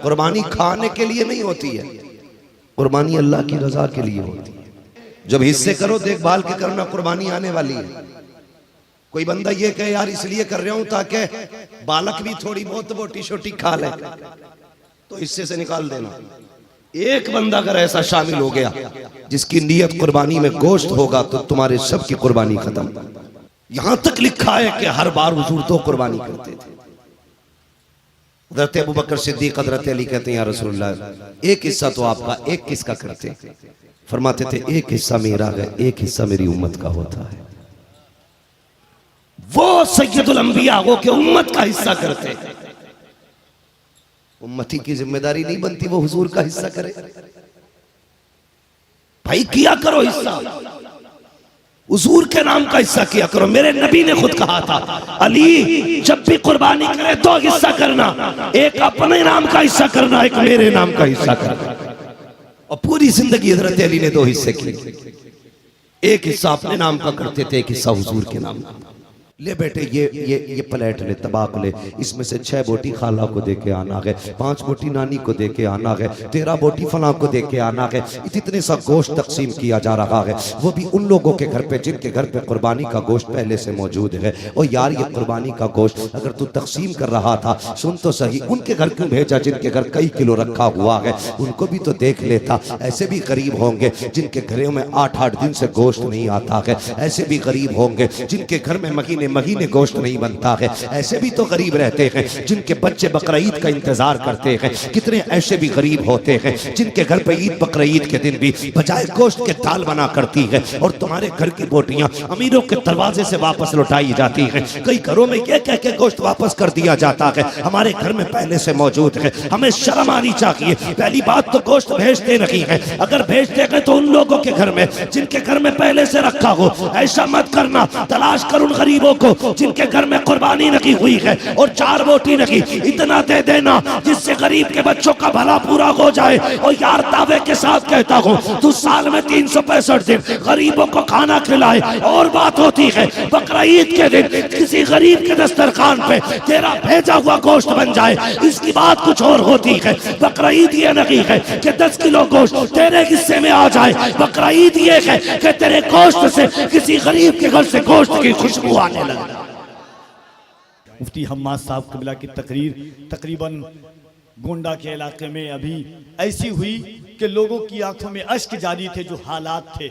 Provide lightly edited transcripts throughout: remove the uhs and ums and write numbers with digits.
कुर्बानी खाने के लिए नहीं होती है, कुर्बानी अल्लाह की रजा के लिए होती है। जब हिस्से करो देखभाल के करना, कुर्बानी आने वाली है। कोई बंदा ये कहे यार इसलिए कर रहा हूं ताकि बालक भी थोड़ी बहुत बोटी छोटी खा ले, तो हिस्से से निकाल देना। एक बंदा अगर ऐसा शामिल हो गया जिसकी नीयत कुर्बानी में गोश्त होगा, तो तुम्हारे सब की कुर्बानी खत्म। यहां तक लिखा है कि हर बार हुजूर तो कुर्बानी करते थे। हज़रत अबू बकर सिद्दीक हज़रत अली कहते हैं या रसूलल्लाह एक हिस्सा तो आपका, एक किसका करते? फरमाते थे एक हिस्सा मेरा है, एक हिस्सा मेरी उम्मत का होता है। वो सैयदुल अंबिया हो के उम्मत का हिस्सा करते। उम्मती की जिम्मेदारी नहीं बनती वो हुजूर का हिस्सा करे। भाई किया करो हिस्सा, हुजूर के नाम का हिस्सा किया करो। मेरे नबी ने खुद कहा था, अली जब भी कुर्बानी करे दो हिस्सा करना, एक अपने नाम का हिस्सा करना, एक मेरे नाम का हिस्सा करना। और पूरी जिंदगी हज़रत अली ने दो हिस्से किए, एक हिस्सा अपने नाम का करते थे, एक हिस्सा हुजूर के नाम का। ले बेटे ये प्लेट ले, तबाक ले, इसमें से 6 बोटी खाला को दे के आना है, 5 बोटी नानी को दे के आना है, 13 बोटी फलां को दे के आना है। इतने सा गोश्त तकसीम किया जा रहा है, वो भी उन लोगों के घर पे जिनके घर पे कुर्बानी का गोश्त पहले से मौजूद है। और यार ये कुर्बानी का गोश्त अगर तू तकसीम कर रहा था, सुन तो सही, उनके घर क्यों भेजा जिनके घर कई किलो रखा हुआ है? उनको भी तो देख लेता। ऐसे भी गरीब होंगे जिनके घरों में 8-8 दिन से गोश्त नहीं आता है, ऐसे भी गरीब होंगे जिनके घर में महीने गोश्त नहीं बनता है, ऐसे भी तो गरीब रहते हैं जिनके बच्चे बकरीद का इंतजार करते हैं। कितने ऐसे भी गरीब होते हैं जिनके घर पे ईद बकरीद के दिन भी बजाय गोश्त के दाल बना करती है, और तुम्हारे घर की बोटियां अमीरों के दरवाजे से वापस लौटाई जाती है। कई घरों में ये कह के गोश्त वापस कर दिया जाता है, हमारे घर में पहले से मौजूद है। हमें शर्म आनी चाहिए। पहली बात तो गोश्त भेजते नहीं है, अगर भेजते हैं तो उन लोगों के घर में जिनके घर में पहले से रखा हो। ऐसा मत करना, तलाश कर उन गरीबों को जिनके घर में कुर्बानी नहीं हुई है, और 4 बोटी नहीं, इतना दे देना जिससे गरीब के बच्चों का भला पूरा हो जाए। और यार दावे के साथ कहता हूँ, तू साल में 365 दिन गरीबों को खाना खिलाए, और बात होती है बकरीद के दिन किसी गरीब के दस्तरखान पे तेरा भेजा हुआ गोश्त बन जाए, इसकी बात कुछ और होती है। बकरीद ये नहीं है कि 10 किलो गोश्त तेरे हिस्से में आ जाए, बकरीद ये है कि तेरे गोश्त से किसी गरीब के घर से गोश्त की खुशबू आने लगे। मुफ्ती हम्माद साहब क़िबला की तकरीर तकरीबन गोंडा के इलाके में अभी ऐसी हुई कि लोगों की आंखों में अश्क जारी थे। जो हालात थे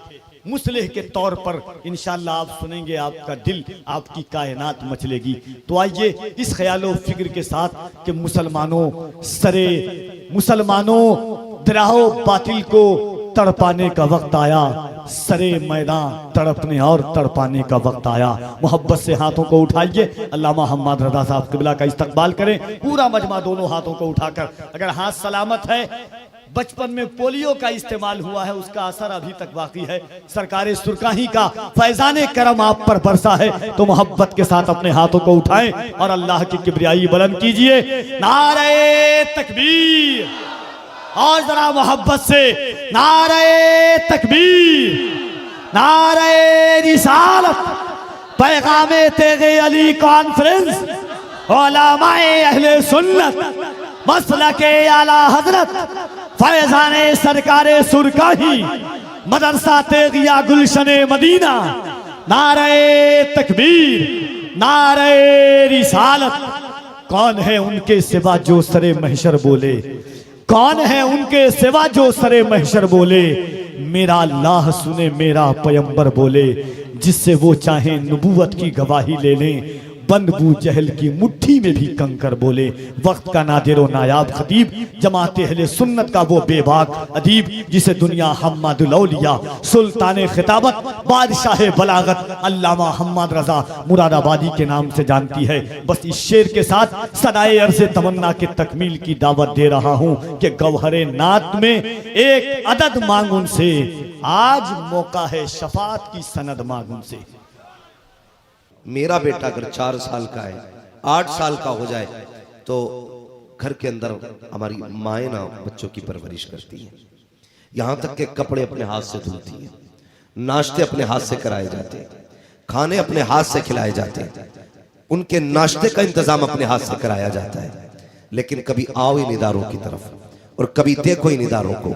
मुसलह के तौर पर, इंशाअल्लाह आप सुनेंगे, आपका दिल, आपकी कायनात मचलेगी। तो आइए इस ख्यालो फिक्र के साथ कि मुसलमानों दराहो बातिल को तड़पाने का वक्त आया, सरे मैदान तड़पने और तड़पाने का वक्त आया। मोहब्बत से हाथों को उठाइए, अल्लामा हम्माद रज़ा साहब क़िबला का इस्तकबाल करें। पूरा मजमा दोनों हाथों को उठाकर, अगर हाथ सलामत है, बचपन में पोलियो का इस्तेमाल हुआ है, उसका असर अभी तक बाकी है, सरकारे सुरकाही का फैजाने करम आप पर बरसा है, तो मोहब्बत के साथ अपने हाथों को उठाएं और अल्लाह की किबरियाई बुलंद कीजिए। नारे तकबीर, और जरा मोहब्बत से नारे तकबीर, नारे रिसालत, पैगामे तेगे अली कॉन्फ्रेंस, उलमाए अहले सुन्नत, मसलके आला हजरत, फैजाने सरकारे सुरकाही, मदरसा तेगिया गुलशने मदीना। नारे तकबीर, नारे रिसालत। कौन है उनके सिवा जो सरे महशर बोले, कौन है उनके सिवा जो सरे महशर बोले, मेरा अल्लाह सुने मेरा पैगंबर बोले, जिससे वो चाहे नबूवत की गवाही ले लें, बंद बू जहल की मुट्ठी में भी कंकर बोले। वक्त का नादिर नायाब खतीब, जमाते अहले सुन्नत का वो बेबाक अदीब, जिसे दुनिया हम्मादुल औलिया, सुल्तान खिताबत, बादशाह बलागत, अल्लामा हम्माद रज़ा मुरादाबादी के नाम से जानती है। बस इस शेर के साथ सदाए अर्ज़ तमन्ना के तकमील की दावत दे रहा हूँ कि गौहरे नात में एक अदद मांग उनसे, आज मौका है शफात की सनद मांग उनसे। मेरा बेटा अगर 4 साल का है, 8 साल का हो जाए, तो घर के अंदर हमारी माएँ ना बच्चों की परवरिश करती हैं, यहाँ तक के कपड़े अपने हाथ से धुलती हैं, नाश्ते अपने हाथ से कराए जाते हैं, खाने अपने हाथ से खिलाए जाते हैं, उनके नाश्ते का इंतजाम अपने हाथ से कराया जाता है। लेकिन कभी आओ इन इदारों की तरफ और कभी देखो इन इदारों को,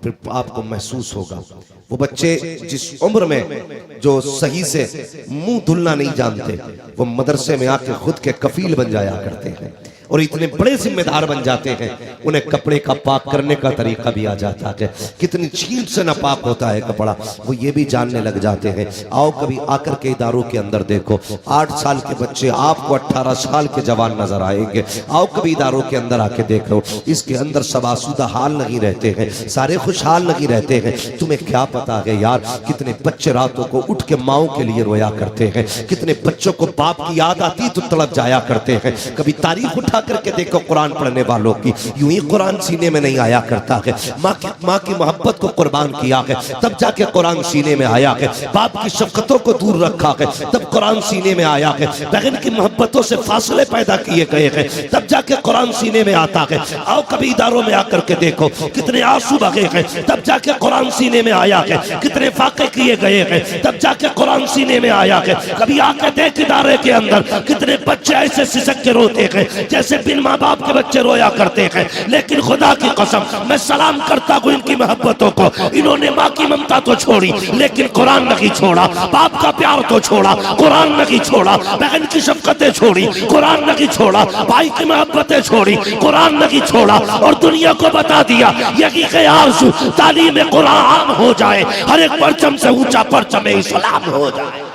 फिर आपको महसूस होगा वो बच्चे जिस उम्र में जो सही से मुंह धुलना नहीं जानते, वो मदरसे में आके खुद के कफील बन जाया करते हैं और इतने बड़े जिम्मेदार बन जाते हैं, उन्हें कपड़े का पाक करने का तरीका भी आ जाता है, कितनी छींट से नापाक होता है कपड़ा, वो ये भी जानने लग जाते हैं। आओ कभी आकर के इदारों के अंदर देखो, 8 साल के बच्चे आपको 18 साल के जवान नजर आएंगे। आओ कभी इदारों के अंदर आके देखो, इसके अंदर सब आसूदा हाल नहीं रहते हैं, सारे खुशहाल नहीं रहते हैं। तुम्हें क्या पता है यार, कितने बच्चे रातों को उठ के माओ के लिए रोया करते हैं, कितने बच्चों को बाप की याद आती तो तड़प जाया करते हैं। कभी तारीख उठा करके देखो कुरान पढ़ने वालों की, यूं ही कुरान सीने में नहीं आया करता है। माँ की मोहब्बत को कुर्बान किया है तब जाके कुरान सीने में आया है, बाप की शफकतों को दूर रखा है तब कुरान सीने में आया है, बहन की मोहब्बतों से फासले पैदा किए गए हैं तब जाके कुरान सीने में आता है। आओ कभी इदारों में आकर के देखो, कितने आंसू बहे हैं तब जाके कुरान सीने में आया है, कितने फाके किए गए हैं तब जाके कुरान सीने में आया है। कभी आके देख इदारे के अंदर कितने बच्चे ऐसे सिसक के रोते हैं जैसे बिन माँ बाप के बच्चे रोया करते हैं। लेकिन खुदा की कसम मैं सलाम करता हूँ इनकी मोहब्बतों को, इन्होंने माँ की ममता तो छोड़ी लेकिन कुरान नहीं छोड़ा, बाप का प्यार तो छोड़ा कुरान नहीं छोड़ा, बहन की शफकतें छोड़ी कुरान नहीं छोड़ा, भाई की मोहब्बतें छोड़ी कुरान नहीं छोड़ा, और दुनिया को बता दिया यही आरज़ू तालीम कुरान हो जाए, हर एक परचम से ऊंचा परचम इस्लाम हो जाए।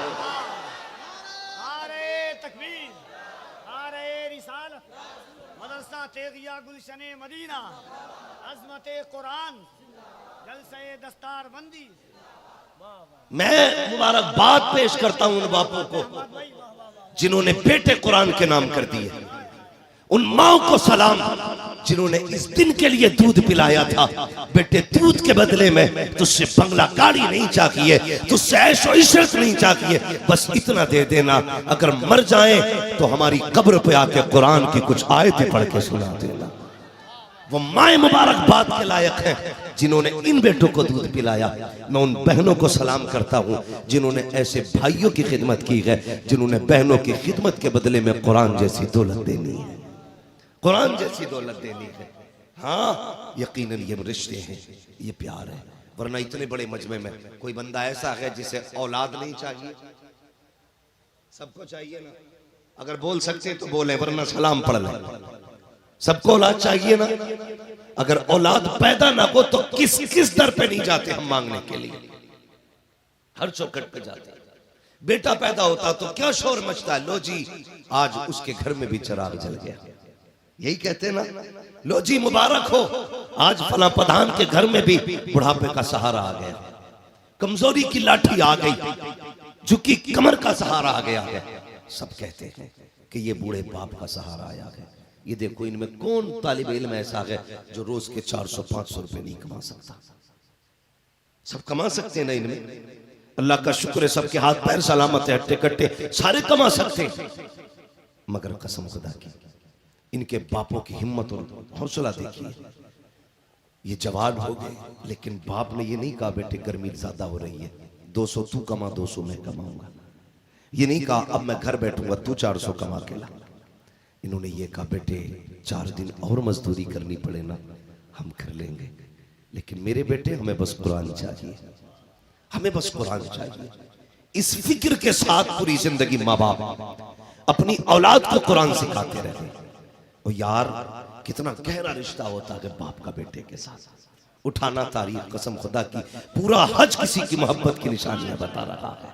मदीना अज़मते कुरान जलसे दस्तार बंदी। मैं मुबारकबाद पेश करता हूं उन बापों को जिन्होंने बेटे कुरान के नाम कर दिए, उन माओं को सलाम जिन्होंने इस दिन के लिए दूध पिलाया था। बेटे दूध के बदले में तुझसे बंगला गाड़ी नहीं चाहिए, तुझसे ऐशो इशरत नहीं चाहिए, बस इतना दे देना, अगर मर जाएं तो हमारी कब्र पे आके कुरान की कुछ आयतें पढ़ के सुना देना। वो माए मुबारकबाद के लायक हैं जिन्होंने इन बेटों को दूध पिलाया। मैं उन बहनों को सलाम करता हूँ जिन्होंने ऐसे भाइयों की खिदमत की है, जिन्होंने बहनों की खिदमत के बदले में कुरान जैसी दौलत देनी है, कुरान जैसी दौलत देनी है। हाँ यकीनन ये रिश्ते हैं, ये प्यार है, वरना इतने बड़े मजमे में कोई बंदा ऐसा है जिसे औलाद नहीं चाहिए। सबको चाहिए ना, अगर बोल सकते तो बोले, वरना सलाम पढ़ लें। सबको औलाद चाहिए ना, अगर औलाद पैदा ना हो तो किस किस दर पे नहीं जाते हम मांगने के लिए, हर चौखट पे जाते हैं। बेटा पैदा होता तो क्या शोर मचता, लो जी आज उसके घर में भी चिराग जल गया, यही कहते ना, लो जी मुबारक हो आज फला प्रधान के घर में भी बुढ़ापे का सहारा आ गया, कमजोरी की लाठी आ गई, झुकी कमर का सहारा आ गया है। सब कहते हैं कि ये बूढ़े बाप का सहारा आया है। ये देखो इनमें कौन तालिब इल्म ऐसा है जो रोज के 400-500 रुपए नहीं कमा सकता। सब कमा सकते हैं ना इनमें, अल्लाह का शुक्र है सबके हाथ पैर सलामत है, हट्टे कट्टे सारे कमा सकते हैं, मगर कसम खुदा की इनके बापों की हिम्मत और हौसला देखिए। ये जवान हो गए लेकिन बाप ने ये नहीं कहा बेटे गर्मी ज्यादा हो रही है 200 तू कमा 200 मैं कमाऊंगा, ये नहीं कहा अब मैं घर बैठूंगा तू 400 कमा के ला। इन्होंने ये कहा बेटे 4 दिन और मजदूरी करनी पड़े ना हम कर लेंगे, लेकिन मेरे बेटे हमें बस कुरान चाहिए, हमें बस कुरान चाहिए। इस फिक्र के साथ पूरी जिंदगी माँ बाप अपनी औलाद को कुरान सिखाते रहे। और यार कितना गहरा रिश्ता होता है बाप का बेटे के साथ। उठाना तारीख कसम खुदा की, पूरा हज किसी की मोहब्बत की निशानियां बता रहा है।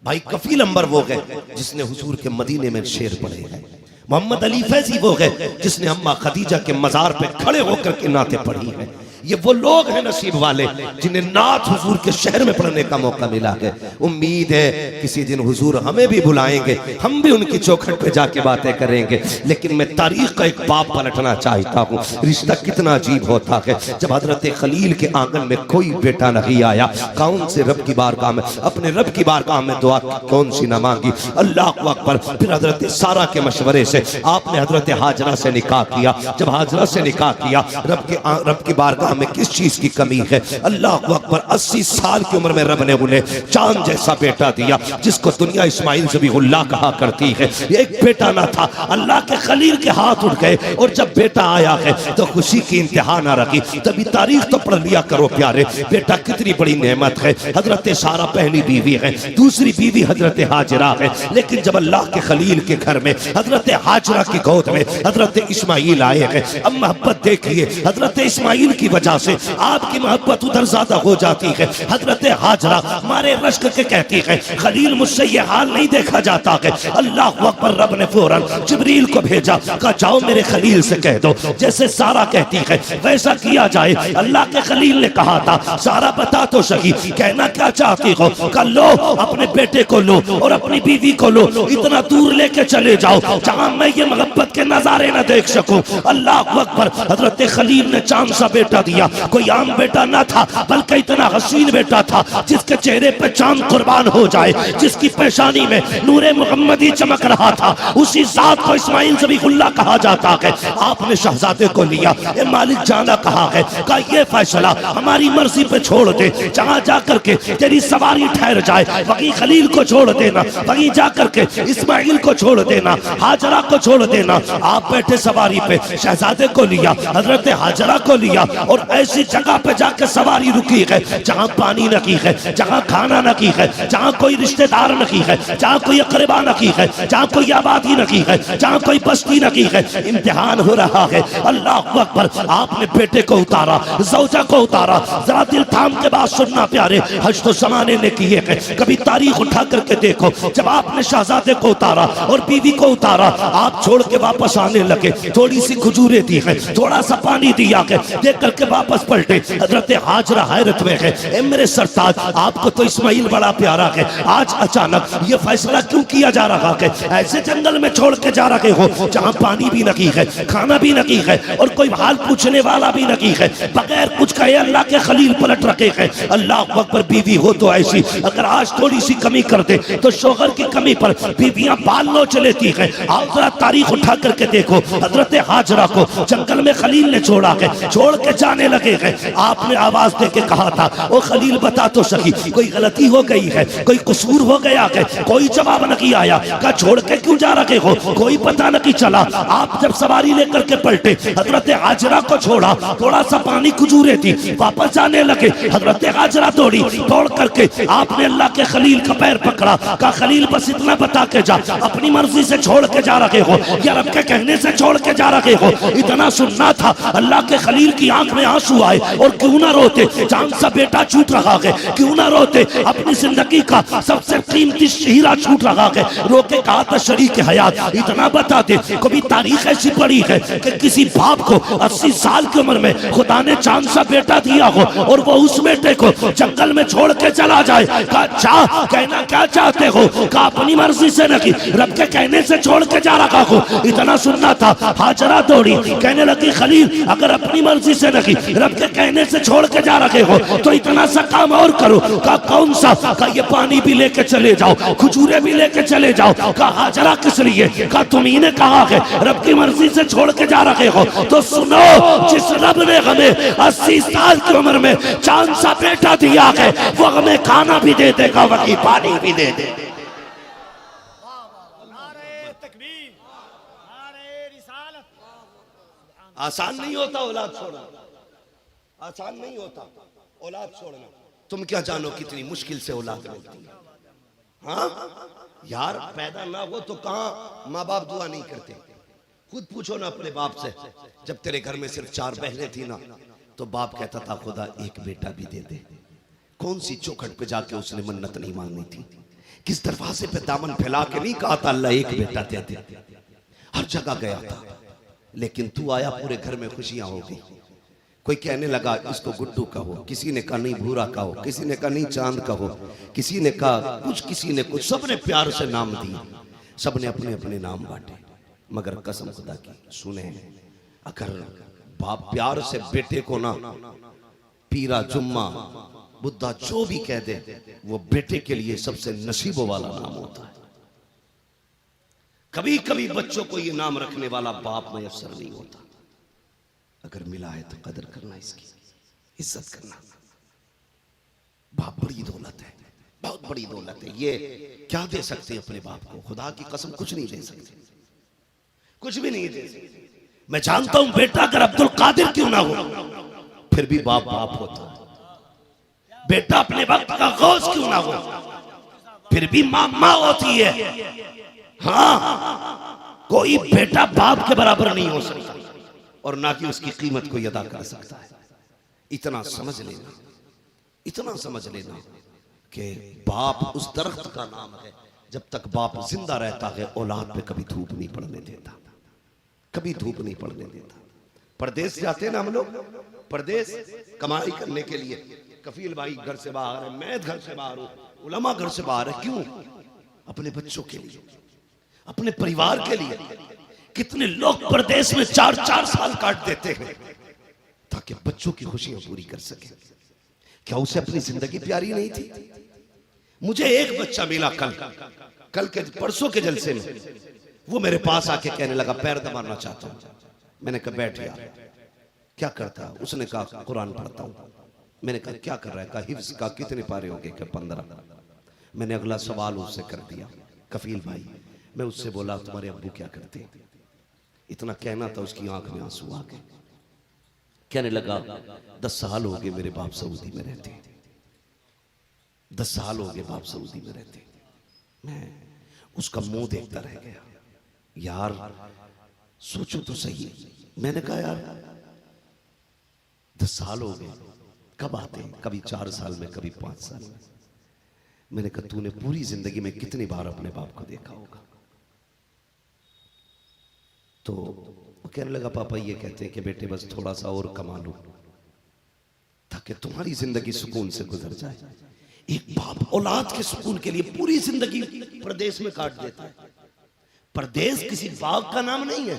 भाई कफील अंबर वो है जिसने हुजूर के मदीने में शेर पढ़े हैं, मोहम्मद अली फैजी वो है जिसने अम्मा खदीजा के मजार पे खड़े होकर के नाते पढ़ी हैं। ये वो लोग हैं नसीब वाले जिन्हें नात हुजूर के शहर में पढ़ने का मौका मिला है। उम्मीद है किसी दिन हुजूर हमें भी बुलाएंगे, हम भी उनकी चौखट पे जाके बातें करेंगे। लेकिन मैं तारीख का एक बाप पलटना चाहता हूँ। रिश्ता कितना अजीब होता है जब हजरत खलील के आंगन में कोई बेटा नहीं आया, कौन से रब की बारगाह में, अपने रब की बारगाह में दुआ कौन सी न मांगी, अल्लाह अकबर। फिर हजरत सारा के मशवरे से आपने हजरत हाजरा से निकाह किया। जब हाजरा से निकाह किया रब की बारगाह में किस चीज की कमी है। अल्लाह अकबर, 80 साल की उम्र में रब ने उन्हें चांद जैसा बेटा दिया, जिसको दुनिया इस्माइल ज़बीहुल्लाह कहा करती है। एक बेटा ना था, अल्लाह के खलील के हाथ उठ गए, और जब बेटा आया है तो खुशी की इंतहा ना रखी। तभी तारीख तो पढ़ लिया करो प्यारे, बेटा कितनी बड़ी नेमत है। हजरत सारा पहली बीवी है, दूसरी बीवी हजरत हाजरा है। लेकिन जब अल्लाह के खलील के घर में हजरत हाजरा की गोद में हजरत इस्माइल आए हैं, अब मोहब्बत देखिए, हजरत इस्माइल की वजह से आपकी मोहब्बत उधर ज्यादा हो जाती है। हजरत हाजरा मारे रश्क के कहती है, खलील मुझसे ये हाल नहीं देखा जाता है। अल्लाह अकबर, रब ने फौरन जिब्रील को भेजा, कहा जाओ मेरे खलील से कह दो जैसे सारा कहती है वैसा किया जाए। अल्लाह के खलील ने कहा था, सारा बता तो सही कहना क्या चाहती हो। कहा लो, अपने बेटे को लो और अपनी बीवी को लो, इतना दूर लेके चले जाओ जहां मैं ये मोहब्बत के नजारे न देख सकूं। अल्लाह अकबर, हजरत खलील ने चांद सा बेटा दिया। कोई आम बेटा ना था, बल्कि इतना हसीन बेटा था जिसके चेहरे पे चांद कुर्बान हो जाए, जिसकी पेशानी में नूरे मुहम्मदी चमक रहा था। उसी जात को इस्माइल ज़बीहुल्लाह कहा जाता है। आपने शहजादे को लिया, ये मालिक जाना कहा है, का ये फैसला हमारी मर्जी पे छोड़ दे, जहां जाकर के तेरी सवारी ठहर जाए वहीं खलील को छोड़ देना, वहीं जाकर के इस्माइल को छोड़ देना, हाजरा को छोड़ देना। आप बैठे सवारी पे, शहजादे को लिया, हजरत हाजरा को लिया, और ऐसी जगह पे जाकर सवारी रुकी है जहां पानी न की है, जहां खाना न की है, जहां कोई रिश्तेदार न की है, जहां कोई अकरबा न की है, जहां कोई आबादी न की है, जहां कोई बस्ती न की है। इम्तिहान हो रहा है। अल्लाह अकबर, आपने बेटे को उतारा, ज़ौजा को उतारा। जरा दिल थाम के बात सुनना प्यारे, हज तो ज़माने ने किए हैं, कभी तारीख उठा करके देखो। जब आपने शहजादे को उतारा और बीवी को उतारा, आप छोड़ के वापस आने लगे, थोड़ी सी खजूरें दी है, थोड़ा सा पानी दिया है, देख करके वापस पलटे। हजरत हाजरा हैरत में है, ए मेरे सरताज, आपको तो इस्माइल बड़ा प्यारा है, आज अचानक ये फैसला क्यों किया जा रहा है? ऐसे जंगल में छोड़ के जा रहे हो जहां पानी भी नहीं है, खाना भी नहीं है, और कोई हाल पूछने वाला भी नहीं है। बगैर कुछ कहे अल्लाह के खलील पलट रखे हैं। अल्लाह अकबर, बीवी हो तो ऐसी, अगर आज थोड़ी सी कमी कर दे तो शोहर की कमी पर बीवियां बाल नोच लेती हैं। आप जरा तारीख उठा करके देखो, हजरत हाजरा को जंगल में खलील ने छोड़ा है, छोड़ के जाने लगे हैं। आपने आवाज दे के कहा था, ओ खलील बता तो सही कोई गलती हो गई है, कोई कसूर हो गया है? कोई जवाब नहीं आया। कहा छोड़ के क्यों जा रहे हो? कोई पता नहीं चला। आप जब सवारी लेकर के पलटे, हजरत हाजरा को छोड़ा, थोड़ा सा पानी खजूरें थी, वापस जाने लगे। हजरत हाजरा दौड़ी, दौड़ करके आपने अल्लाह के खलील का पैर पकड़ा। कहा खलील बस इतना बता के जा, अपनी मर्जी से छोड़ के जा रहे हो या रब के कहने से छोड़ के जा रहे हो? इतना सुनना था। अल्लाह के खलील की आंख में आंसू आए, और क्यों ना रोते, चांद सा बेटा छूट रहा है, क्यों ना रोते, अपनी जिंदगी का सबसे कीमती हीरा छूट रहा है। रोके कहा था शरीक हयात इतना बता दे, कभी तारीख ऐसी पड़ी है कि किसी बाप को 80 साल की उम्र में खुदा ने चांद सा बेटा दिया हो और वो उस बेटे को जंगल में छोड़ के चला जाए? कहा चाह कहना क्या चाहते हो? कहा अपनी मर्जी से नहीं, रब के कहने से छोड़ के जा रहा हो। इतना सुनना था। हाजरा दौड़ी, कहने लगी खलील अगर अपनी मर्जी से नहीं, रब के कहने से छोड़ के जा रहे हो तो इतना सा काम और करो। कहा कौन सा? कहा ये पानी भी लेके चले जाओ, खजूरें भी लेके चले जाओ। कहा हाजरा किस लिए? कहा तुम्ही ने कहा है रब की मर्जी से छोड़ के जा रहे हो, तो सुनो, जिस रब ने हमें 80 साल की उम्र में चांद सा बेटा दिया है, वो हमें खाना भी दे देगा, वही पानी भी दे देगा। आसान नहीं होता औलाद छोड़ना, आसान नहीं होता औलाद छोड़ना। तुम क्या जानो कितनी मुश्किल से औलाद मिलती है। हाँ यार, पैदा ना हो तो कहाँ माँ बाप दुआ नहीं करते? खुद पूछो ना अपने बाप से, जब तेरे घर में सिर्फ 4 बहनें थी ना, तो बाप कहता था खुदा एक बेटा भी दे दे। कौन सी चौखट पे जाके उसने मन्नत नहीं मांगनी थी? किस दरवाजे पे दामन फैला के नहीं कहा था अल्लाह एक बेटा दे दे? हर जगह गया था, लेकिन तू आया, पूरे घर में खुशियां हो गई। कोई कहने लगा इसको गुड्डू कहो, किसी ने कहा नहीं भूरा कहो, किसी ने कहा नहीं चांद कहो, किसी ने कहा कुछ, किसी ने कुछ, सबने प्यार से नाम दिए, सबने अपने अपने नाम बांटे। मगर कसम खुदा की सुने, अगर बाप प्यार से बेटे को ना पीरा, जुम्मा, बुद्धा जो भी कह दे, वो बेटे के लिए सबसे नसीबों वाला नाम होता है। कभी कभी बच्चों को ये नाम रखने वाला बाप मैसर नहीं होता। अगर मिला है तो कदर करना इसकी। इज्जत करना। बाप बड़ी दौलत है, बहुत बड़ी दौलत है। ये क्या दे सकते हैं अपने बाप को? खुदा की कसम कुछ नहीं दे सकते, कुछ भी नहीं दे सकते। मैं जानता हूं बेटा अगर अब्दुल कादिर क्यों ना हो, फिर भी बाप बाप होता है। बेटा अपने वक्त का गौस क्यों ना हो, फिर भी मां मां होती है। हाँ, कोई बेटा बाप के बराबर नहीं हो सकता और ना कि उसकी कीमत को अदा कर सकता है। इतना समझ लेना, इतना समझ लेना कि बाप उस दरख्त का नाम है, जब तक बाप जिंदा रहता है औलाद पे कभी धूप नहीं पड़ने देता, कभी धूप नहीं पड़ने देता। परदेश जाते हैं ना हम लोग, परदेश कमाई करने के लिए, कफील भाई घर से बाहर है, मैं घर से बाहर हूं, उलमा घर से बाहर है। क्यों? अपने बच्चों के लिए, अपने परिवार के लिए। कितने लोग परदेश में 4-4 साल काट देते हैं ताकि बच्चों की खुशियां पूरी कर सके। क्या उसे अपनी जिंदगी प्यारी नहीं थी? मुझे एक बच्चा मिला कल के परसों के जलसे में, वो मेरे पास आके कहने लगा पैर दबाना चाहता हूं। मैंने कहा बैठ यार, क्या करता? उसने कहा कुरान पढ़ता हूं। मैंने कहा क्या कर रहा है? कहा हिफ्ज का। कितने पारे हो गए? 15। मैंने अगला सवाल उससे कर दिया, कफील भाई। मैं उससे बोला तुम्हारे अब्बू क्या करते? इतना कहना था, उसकी आंख में आंसू आ गए। कहने लगा 10 साल हो गए मेरे बाप सऊदी में रहते, 10 साल हो गए बाप सऊदी में रहते। मैं उसका मुंह देखता रह गया। यार सोचो तो सही। मैंने कहा यार 10 साल हो गए, कब आते हैं? कभी 4 साल में, कभी 5 साल में। मैंने कहा तूने पूरी जिंदगी में कितनी बार अपने बाप को देखा होगा? तो वो कहने लगा पापा ये कहते हैं कि बेटे बस थोड़ा सा और कमा लो ताकि तुम्हारी जिंदगी सुकून से गुजर जाए। एक बाप औलाद के सुकून के लिए पूरी जिंदगी परदेश में काट देता है। परदेश किसी बाग का नाम नहीं है,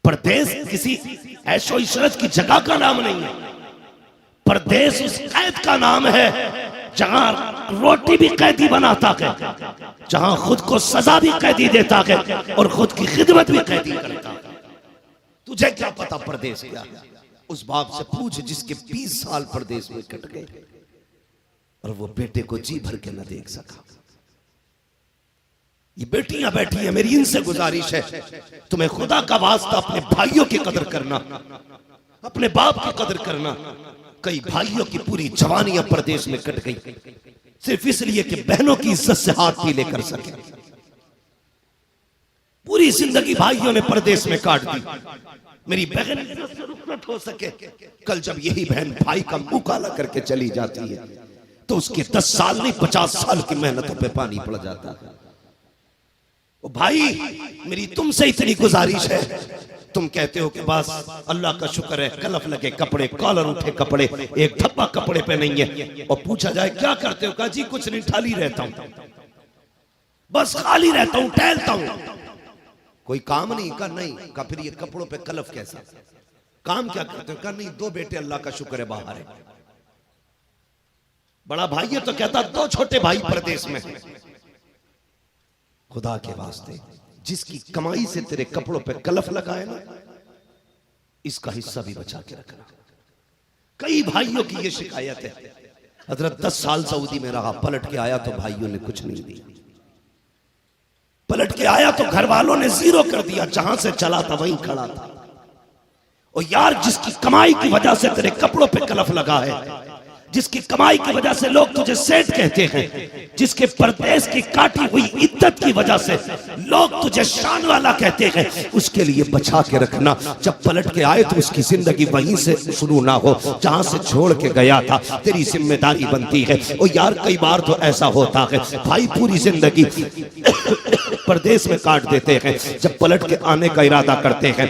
परदेश किसी ऐशो इशरत की जगह का नाम नहीं है। परदेश उस कैद का नाम है जहां रोटी भी कैदी बनाता है, जहां खुद को सजा भी कैदी देता है और खुद की खिदमत भी कैदी करता है। तुझे क्या पता परदेश क्या है? उस बाप से पूछ जिसके 20 साल परदेश में कट गए और वो बेटे को जी भर के न देख सका। ये बेटियां बैठी है, मेरी इनसे गुजारिश है तुम्हें खुदा का वास्ता अपने भाइयों की कदर करना, अपने बाप की कदर करना। कई भाइयों की पूरी जवानियां परदेश में कट गई सिर्फ इसलिए कि बहनों की इज्जत से हाथ पीले कर सके। पूरी जिंदगी भाइयों ने परदेश में काट दी, मेरी बहन इज्जत से रुखसत हो सके। कल जब यही बहन भाई का मुंह काला करके चली जाती है तो उसके 10 साल नहीं 50 साल की मेहनतों पे पानी पड़ जाता है। ओ भाई मेरी तुमसे इतनी गुजारिश है, तुम कहते हो कि बस अल्लाह का शुक्र है कलफ लगे कपड़े, कॉलर उठे कपड़े, एक धब्बा कपड़े पे नहीं है। और पूछा जाए क्या करते हो? कहा जी कुछ नहीं, खाली रहता हूं, बस खाली रहता हूं, टहलता हूं, कोई काम नहीं। कहा नहीं। कहा फिर ये कपड़ों पे कलफ कैसा? काम क्या करते हो? कहा नहीं 2 बेटे अल्लाह का शुक्र है बाहर है। बड़ा भाई है तो कहता 2 छोटे भाई परदेश में। खुदा के वास्ते जिसकी कमाई से तेरे कपड़ों पे कलफ लगाए ना, इसका हिस्सा भी बचा के रखना। कई भाइयों की ये शिकायत है, हजरत 10 साल सऊदी में रहा, पलट के आया तो भाइयों ने कुछ नहीं दिया, पलट के आया तो घर वालों ने 0 कर दिया, जहां से चला था वहीं खड़ा था। और यार जिसकी कमाई की वजह से तेरे कपड़ों पे कलफ लगा है, जिसकी कमाई की वजह से लोग तुझे सेठ कहते हैं, जिसके परदेश की काटी हुई इज्जत की वजह से लोग तुझे शान वाला कहते हैं, उसके लिए बचा के रखना। जब पलट के आए तो उसकी जिंदगी वहीं से शुरू ना हो जहां से छोड़ के गया था। तेरी जिम्मेदारी बनती है। और यार कई बार तो ऐसा होता है भाई पूरी जिंदगी परदेश में काट देते हैं, जब पलट के आने का इरादा करते हैं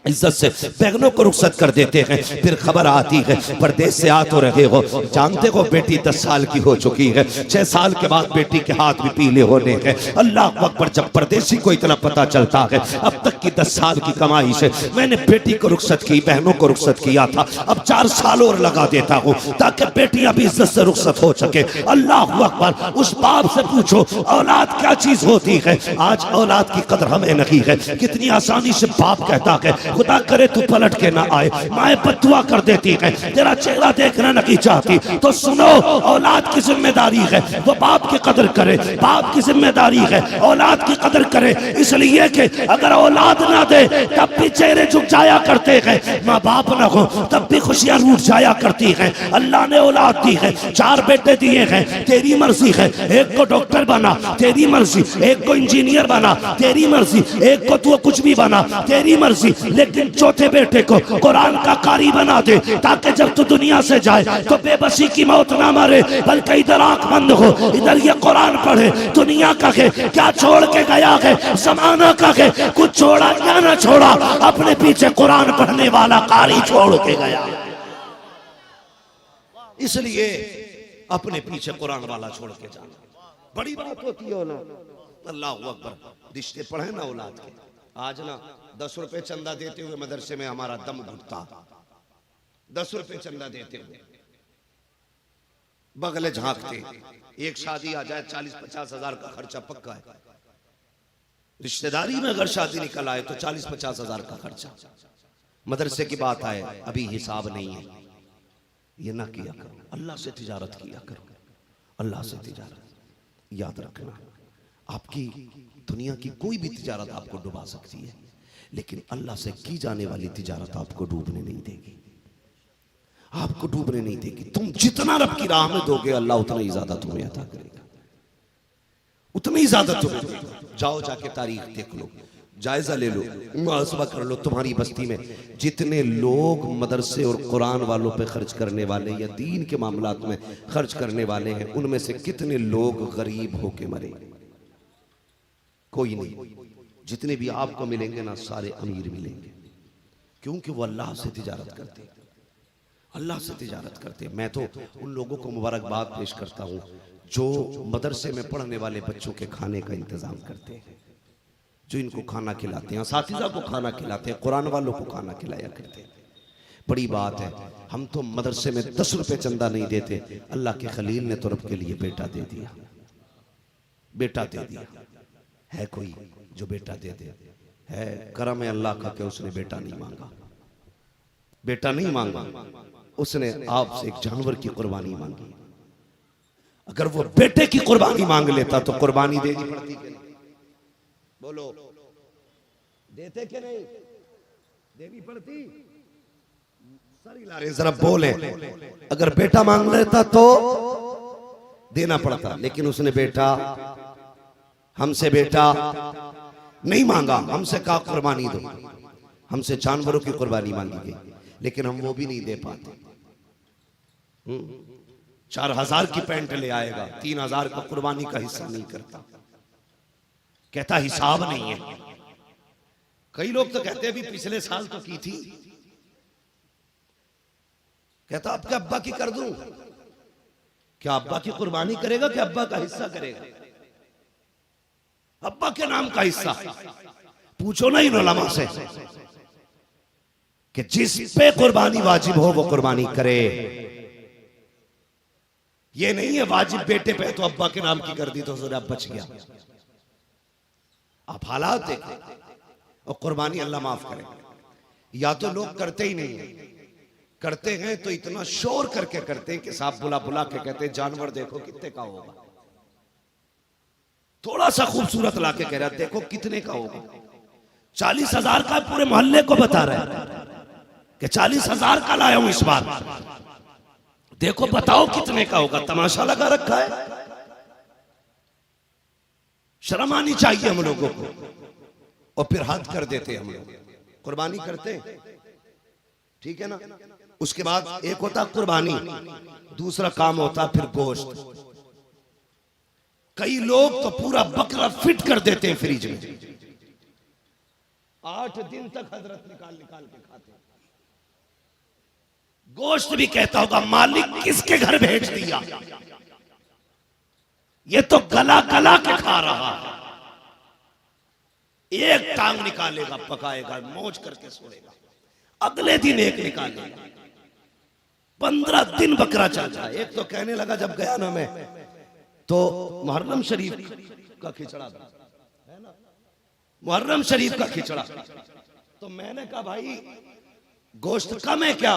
इज्जत से बहनों को रुखसत कर देते हैं। फिर खबर आती है परदेश से आ तो रहे हो, जानते हो बेटी 10 साल की हो चुकी है, 6 साल के बाद बेटी के हाथ भी पीले होने हैं। अल्लाह अकबर। जब परदेशी को इतना पता चलता है अब तक की 10 साल की कमाई से मैंने बेटी को रुखसत की, बहनों को रुखसत किया था, अब 4 साल और लगा देता हूँ ताकि बेटियां भी इज्जत से रुखसत हो सके। अल्लाह अकबर। उस बाप से पूछो औलाद क्या चीज होती है। आज औलाद की कदर हमें नहीं है। कितनी आसानी से बाप कहता है खुदा करे तू पलट के ना आए। माए बदुआ कर देती है, तेरा चेहरा देखना नहीं चाहती। तो सुनो, औलाद की जिम्मेदारी है वो बाप की कदर करे, बाप की जिम्मेदारी है औलाद की कदर करे। इसलिए कि अगर औलाद ना दे तब भी चेहरे झुक जाया करते हैं, माँ बाप ना हो तब भी खुशियां रूठ जाया करती हैं। अल्लाह ने औलाद दी है, 4 बेटे दिए हैं, तेरी मर्जी है। एक को डॉक्टर बना, तेरी मर्जी। एक को इंजीनियर बना, तेरी मर्जी। एक को तू कुछ भी बना, तेरी मर्जी। लेकिन चौथे बेटे को कुरान का कारी बना दे, ताकि जब तू दुनिया से जाए तो बेबसी की मौत ना मरे, बल्कि इधर आंख बंद हो, इधर ये कुरान पढ़े। दुनिया का है क्या छोड़ के गया है, जमाना का है कुछ छोड़ा या ना छोड़ा, अपने पीछे कुरान पढ़ने वाला कारी छोड़ के गया। इसलिए अपने पीछे कुरान वाला छोड़ के जाना बड़ी बात होती है। औलाद अल्लाह अकबर, रिश्ते पढ़े ना औलाद के। आज ना 10 रुपए चंदा देते हुए मदरसे में हमारा दम घुटता। 10 रुपए चंदा देते हुए बगले झांकते। एक शादी आ जाए 40-50 हजार का खर्चा पक्का है। रिश्तेदारी में अगर शादी निकल आए तो 40-50 हजार का खर्चा। मदरसे की बात आए अभी हिसाब नहीं है, ये ना किया करो। अल्लाह से तिजारत किया करो, अल्लाह से तिजारत। याद रखना, आपकी दुनिया की कोई भी तिजारत आपको डुबा सकती है, लेकिन अल्लाह से की जाने वाली तिजारत आपको डूबने नहीं देगी, आपको डूबने नहीं देगी। तुम जितना रब की राह में दोगे अल्लाह उतना ही ज्यादा तुम्हें अता करेगा, उतना ही ज्यादा तुम्हें देगा। जाओ जाके तारीख देख लो, जायजा ले लो, मुहासबा कर लो। तुम्हारी बस्ती में जितने लोग मदरसे और कुरान वालों पे खर्च करने वाले या दीन के मामलात में खर्च करने वाले हैं, उनमें से कितने लोग गरीब होके मरे? कोई नहीं। जितने भी आपको मिलेंगे ना, सारे अमीर मिलेंगे, क्योंकि वो अल्लाह से तिजारत करते हैं, अल्लाह से तिजारत करते हैं। मैं तो उन लोगों को मुबारकबाद पेश करता हूँ जो मदरसे में पढ़ने वाले बच्चों के खाने का इंतजाम करते हैं, जो इनको खाना खिलाते हैं, साथीजा को खाना खिलाते हैं, कुरान वालों को खाना खिलाया करते हैं। बड़ी बात है। हम तो मदरसे में 10 रुपए चंदा नहीं देते, अल्लाह के खलील ने तो रब के लिए बेटा दे दिया, बेटा दे दिया। है कोई जो बेटा दे दे? है करम है अल्लाह का कि उसने बेटा नहीं मांगा, बेटा नहीं मांगा, उसने आपसे एक जानवर की कुर्बानी मांगी। अगर वो बेटे की कुर्बानी मांग लेता तो कुर्बानी देनी पड़ती कि नहीं? बोलो, देते कि नहीं? देनी पड़ती? जरा बोले। अगर बेटा मांग लेता तो देना पड़ता, लेकिन उसने बेटा हमसे बेटा नहीं मांगा, हमसे कहा कुर्बानी दो, हमसे जानवरों की कुर्बानी मांगी गई, लेकिन हम वो भी नहीं दे पाते। 4000 की पैंट ले आएगा, 3000 का कुर्बानी का हिस्सा नहीं करता, कहता हिसाब नहीं है। कई लोग तो कहते हैं भी पिछले साल तो की थी, कहता आपके अब्बा की कर दूं। क्या अब्बा की कुर्बानी करेगा कि अब्बा का हिस्सा करेगा? अब्बा के नाम का हिस्सा। पूछो ना इन उलमा से कि जिस पे कुर्बानी वाजिब हो वो कुर्बानी करे। ये नहीं है वाजिब बेटे पे तो अब्बा के नाम की कर दी तो जरा बच गया। आप हालात देखें और कुर्बानी अल्लाह माफ करे। या तो लोग करते ही नहीं है, करते हैं तो इतना शोर करके करते हैं कि साहब बुला बुला के कहते हैं जानवर देखो कितने का होगा। थोड़ा सा खूबसूरत लाके कह रहा देखो कितने का होगा। 40,000 का पूरे मोहल्ले को बता रहा है कि 40,000 का लाया हूं इस बार, देखो बताओ कितने का होगा। तमाशा लगा रखा है। शर्म आनी चाहिए हम लोगों को। और फिर हद कर देते हम लोग, कुर्बानी करते हैं, ठीक है ना। उसके बाद एक होता कुर्बानी, दूसरा काम होता फिर गोश्त। कई लोग तो पूरा बकरा फिट कर देते हैं फ्रिज में, 8 दिन तक हजरत निकाल निकाल के खाते हैं। गोश्त भी कहता होगा मालिक किसके घर भेज दिया, ये तो गला गला के खा रहा है। एक टांग निकालेगा, पकाएगा, मौज करके सोएगा, अगले दिन एक निकालेगा। 15 दिन बकरा चलता है। एक तो कहने लगा जब गया ना मैं, तो मुहर्रम शरीफ का खिचड़ा था, है ना, मुहर्रम शरीफ का खिचड़ा तो मैंने कहा भाई गोश्त कम है क्या?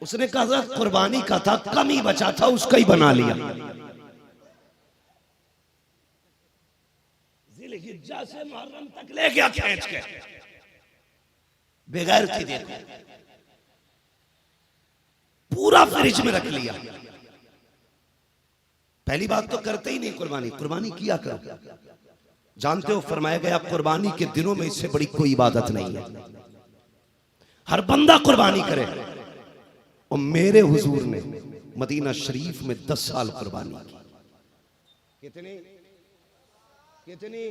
उसने कहा हज़रत कुर्बानी का था, कम ही बचा था, उसका ही बना लिया। जिलहिज्जा से मुहर्रम तक ले गया खींच के, बगैर थी देखो, पूरा फ्रिज में रख लिया। पहली बात तो करते ही नहीं कुर्बानी, कुर्बानी किया कर। जानते हो फरमाया गया कुर्बानी के दिनों में इससे बड़ी कोई इबादत नहीं है। हर बंदा कुर्बानी करे। और मेरे हुजूर ने मदीना शरीफ में 10 साल कुर्बानी की। कितनी कितनी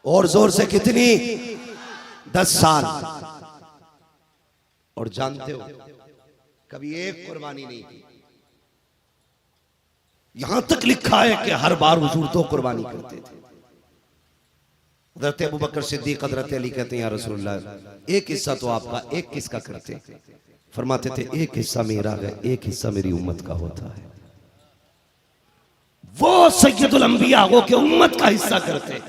और जोर से कितनी? 10 साल। और जानते हो कभी एक कुर्बानी नहीं की। यहां तक लिखा है कि हर बार हुजूर 2 कुर्बानी करते थे। हज़रत अबू बकर सिद्दीक हज़रत अली कहते हैं या रसूलल्लाह एक हिस्सा तो आपका, एक किसका करते? फरमाते थे एक हिस्सा मेरा है, एक हिस्सा मेरी उम्मत का होता है। वो सैयदुल अंबिया वो के उम्मत का हिस्सा करते।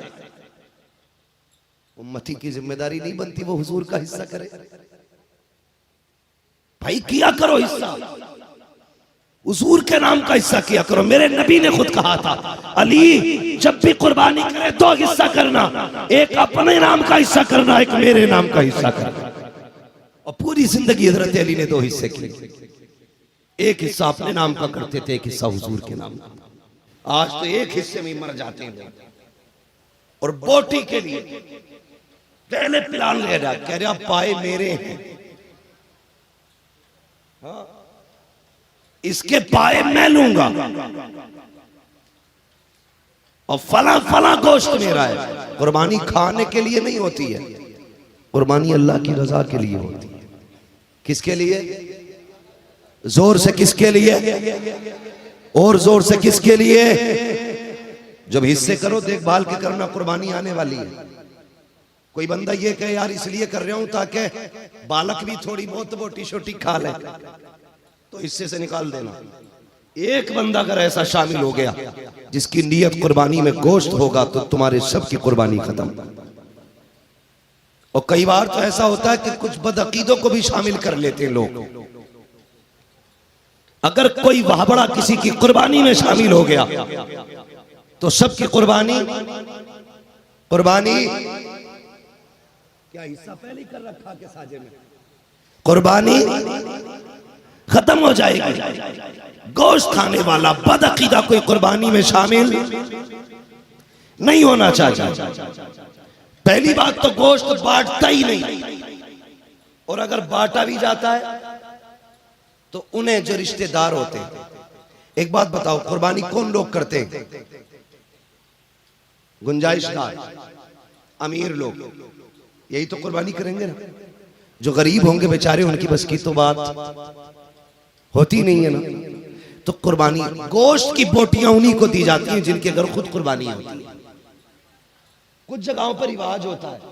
उम्मती की जिम्मेदारी नहीं बनती वो हुजूर का हिस्सा करे। भाई किया करो हिस्सा, हुजूर के नाम का हिस्सा किया करो। मेरे नबी ने खुद कहा था अली जब भी कुर्बानी करे 2 हिस्सा करना, एक अपने नाम का हिस्सा करना, एक मेरे नाम का हिस्सा करना। और पूरी जिंदगी हज़रत अली ने 2 हिस्से किए। एक हिस्सा अपने नाम का करते थे, एक हिस्सा हुजूर के नाम का। आज तो एक हिस्से में मर जाते हैं। और बोटी के लिए पहले प्लान ले रहा, कह रहा पाए मेरे हैं, हाँ इसके पाए मैं लूंगा, और फला फला गोश्त मेरा है। कुर्बानी खाने के लिए नहीं होती है, कुर्बानी अल्लाह की रजा के लिए होती है। किसके लिए? जोर से किसके लिए? और जोर से किसके लिए? जब हिस्से करो देखभाल के करना, कुर्बानी आने वाली है। कोई बंदा ये कहे यार इसलिए कर रहा हूं ताकि बालक भी थोड़ी बहुत बोटी छोटी खा ले, तो हिस्से से निकाल देना। एक बंदा अगर ऐसा शामिल हो गया जिसकी नीयत कुर्बानी में गोश्त होगा, तो तुम्हारे सब की कुर्बानी खत्म। और कई बार तो ऐसा होता है कि कुछ बदअकीदों को भी शामिल कर लेते हैं लोग। अगर कोई वहाबड़ा किसी की कुर्बानी में शामिल हो गया तो सबकी कुर्बानी क्या हिस्सा पहले ही कर रखा के साजे में, कुर्बानी खत्म हो जाएगी। गोश्त खाने वाला बदअकीदा कोई कुर्बानी में शामिल नहीं होना चाहिए। पहली बात तो गोश्त बांटता ही नहीं, और अगर बांटा भी जाता है तो उन्हें जो रिश्तेदार होते हैं। एक बात बताओ, कुर्बानी कौन लोग करते हैं? गुंजाइशदार अमीर लोग, यही तो कुर्बानी करेंगे ना। जो गरीब होंगे बेचारे, उनकी बस की तो बात होती नहीं है ना। तो कुर्बानी गोश्त की बोटियां उन्हीं को दी जाती हैं जिनके घर खुद कुर्बानी होती है। कुछ जगहों पर रिवाज होता है,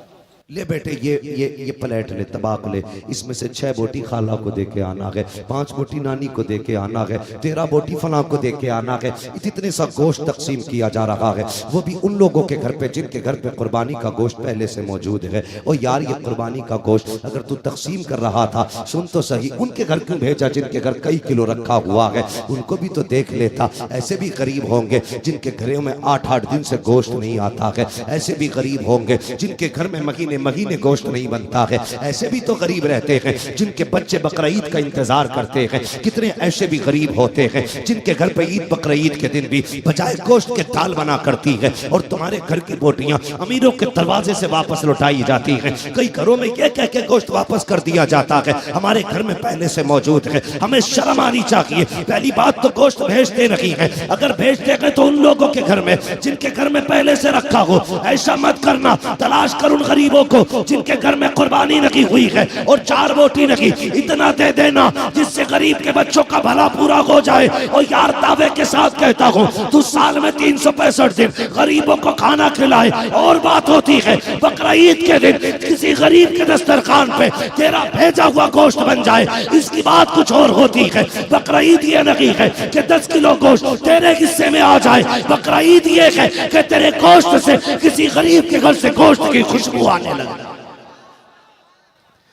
ले बेटे ये प्लेट ले, तबाक ले, इसमें से 6 बोटी खाला को दे के आना है, 5 बोटी नानी को दे के आना है, 13 बोटी फलां को दे के आना है। इतने सा गोश्त तकसीम किया जा रहा है, वो भी उन लोगों के घर पे जिनके घर पे कुर्बानी का गोश्त पहले से मौजूद है। और यार ये कुर्बानी का गोश्त अगर तू तकसीम कर रहा था, सुन तो सही, उनके घर क्यों भेजा जिनके घर कई किलो रखा हुआ है? उनको भी तो देख लेता। ऐसे भी गरीब होंगे जिनके घरों में 8-8 दिन से गोश्त नहीं आता है। ऐसे भी गरीब होंगे जिनके घर में महीने गोश्त नहीं बनता है। ऐसे भी तो गरीब रहते हैं जिनके बच्चे बकरीद का इंतजार करते हैं। कितने ऐसे भी गरीब होते हैं जिनके घर पे ईद बकरीद के दिन भी बजाय गोश्त के दाल बना करती है, और तुम्हारे घर की बोटियां अमीरों के दरवाजे से वापस लौटाई जाती हैं। कई घरों में ये कह के गोश्त वापस कर दिया जाता है हमारे घर में पहले से मौजूद है। हमें शर्म आनी चाहिए। पहली बात तो गोश्त भेजते नहीं है, अगर भेजते हैं तो उन लोगों के घर में जिनके घर में पहले से रखा हो। ऐसा मत करना, तलाश कर उन गरीबों को जिनके घर में कुर्बानी लगी हुई है और 4 बोटी लगी, इतना दे देना जिससे गरीब के बच्चों का भला पूरा हो जाए। और यार दावे के साथ कहता हूँ, तू साल में 365 दिन गरीबों को खाना खिलाए। और बात होती है बकरीद के दिन किसी गरीब के दस्तरखान पे तेरा भेजा हुआ गोश्त बन जाए, इसकी बात कुछ और होती है। बकरीद ये नहीं है कि 10 किलो गोश्त तेरे हिस्से में आ जाए। बकरीद ये है कि तेरे गोश्त से किसी गरीब के घर से गोश्त की खुशबू आने लगे।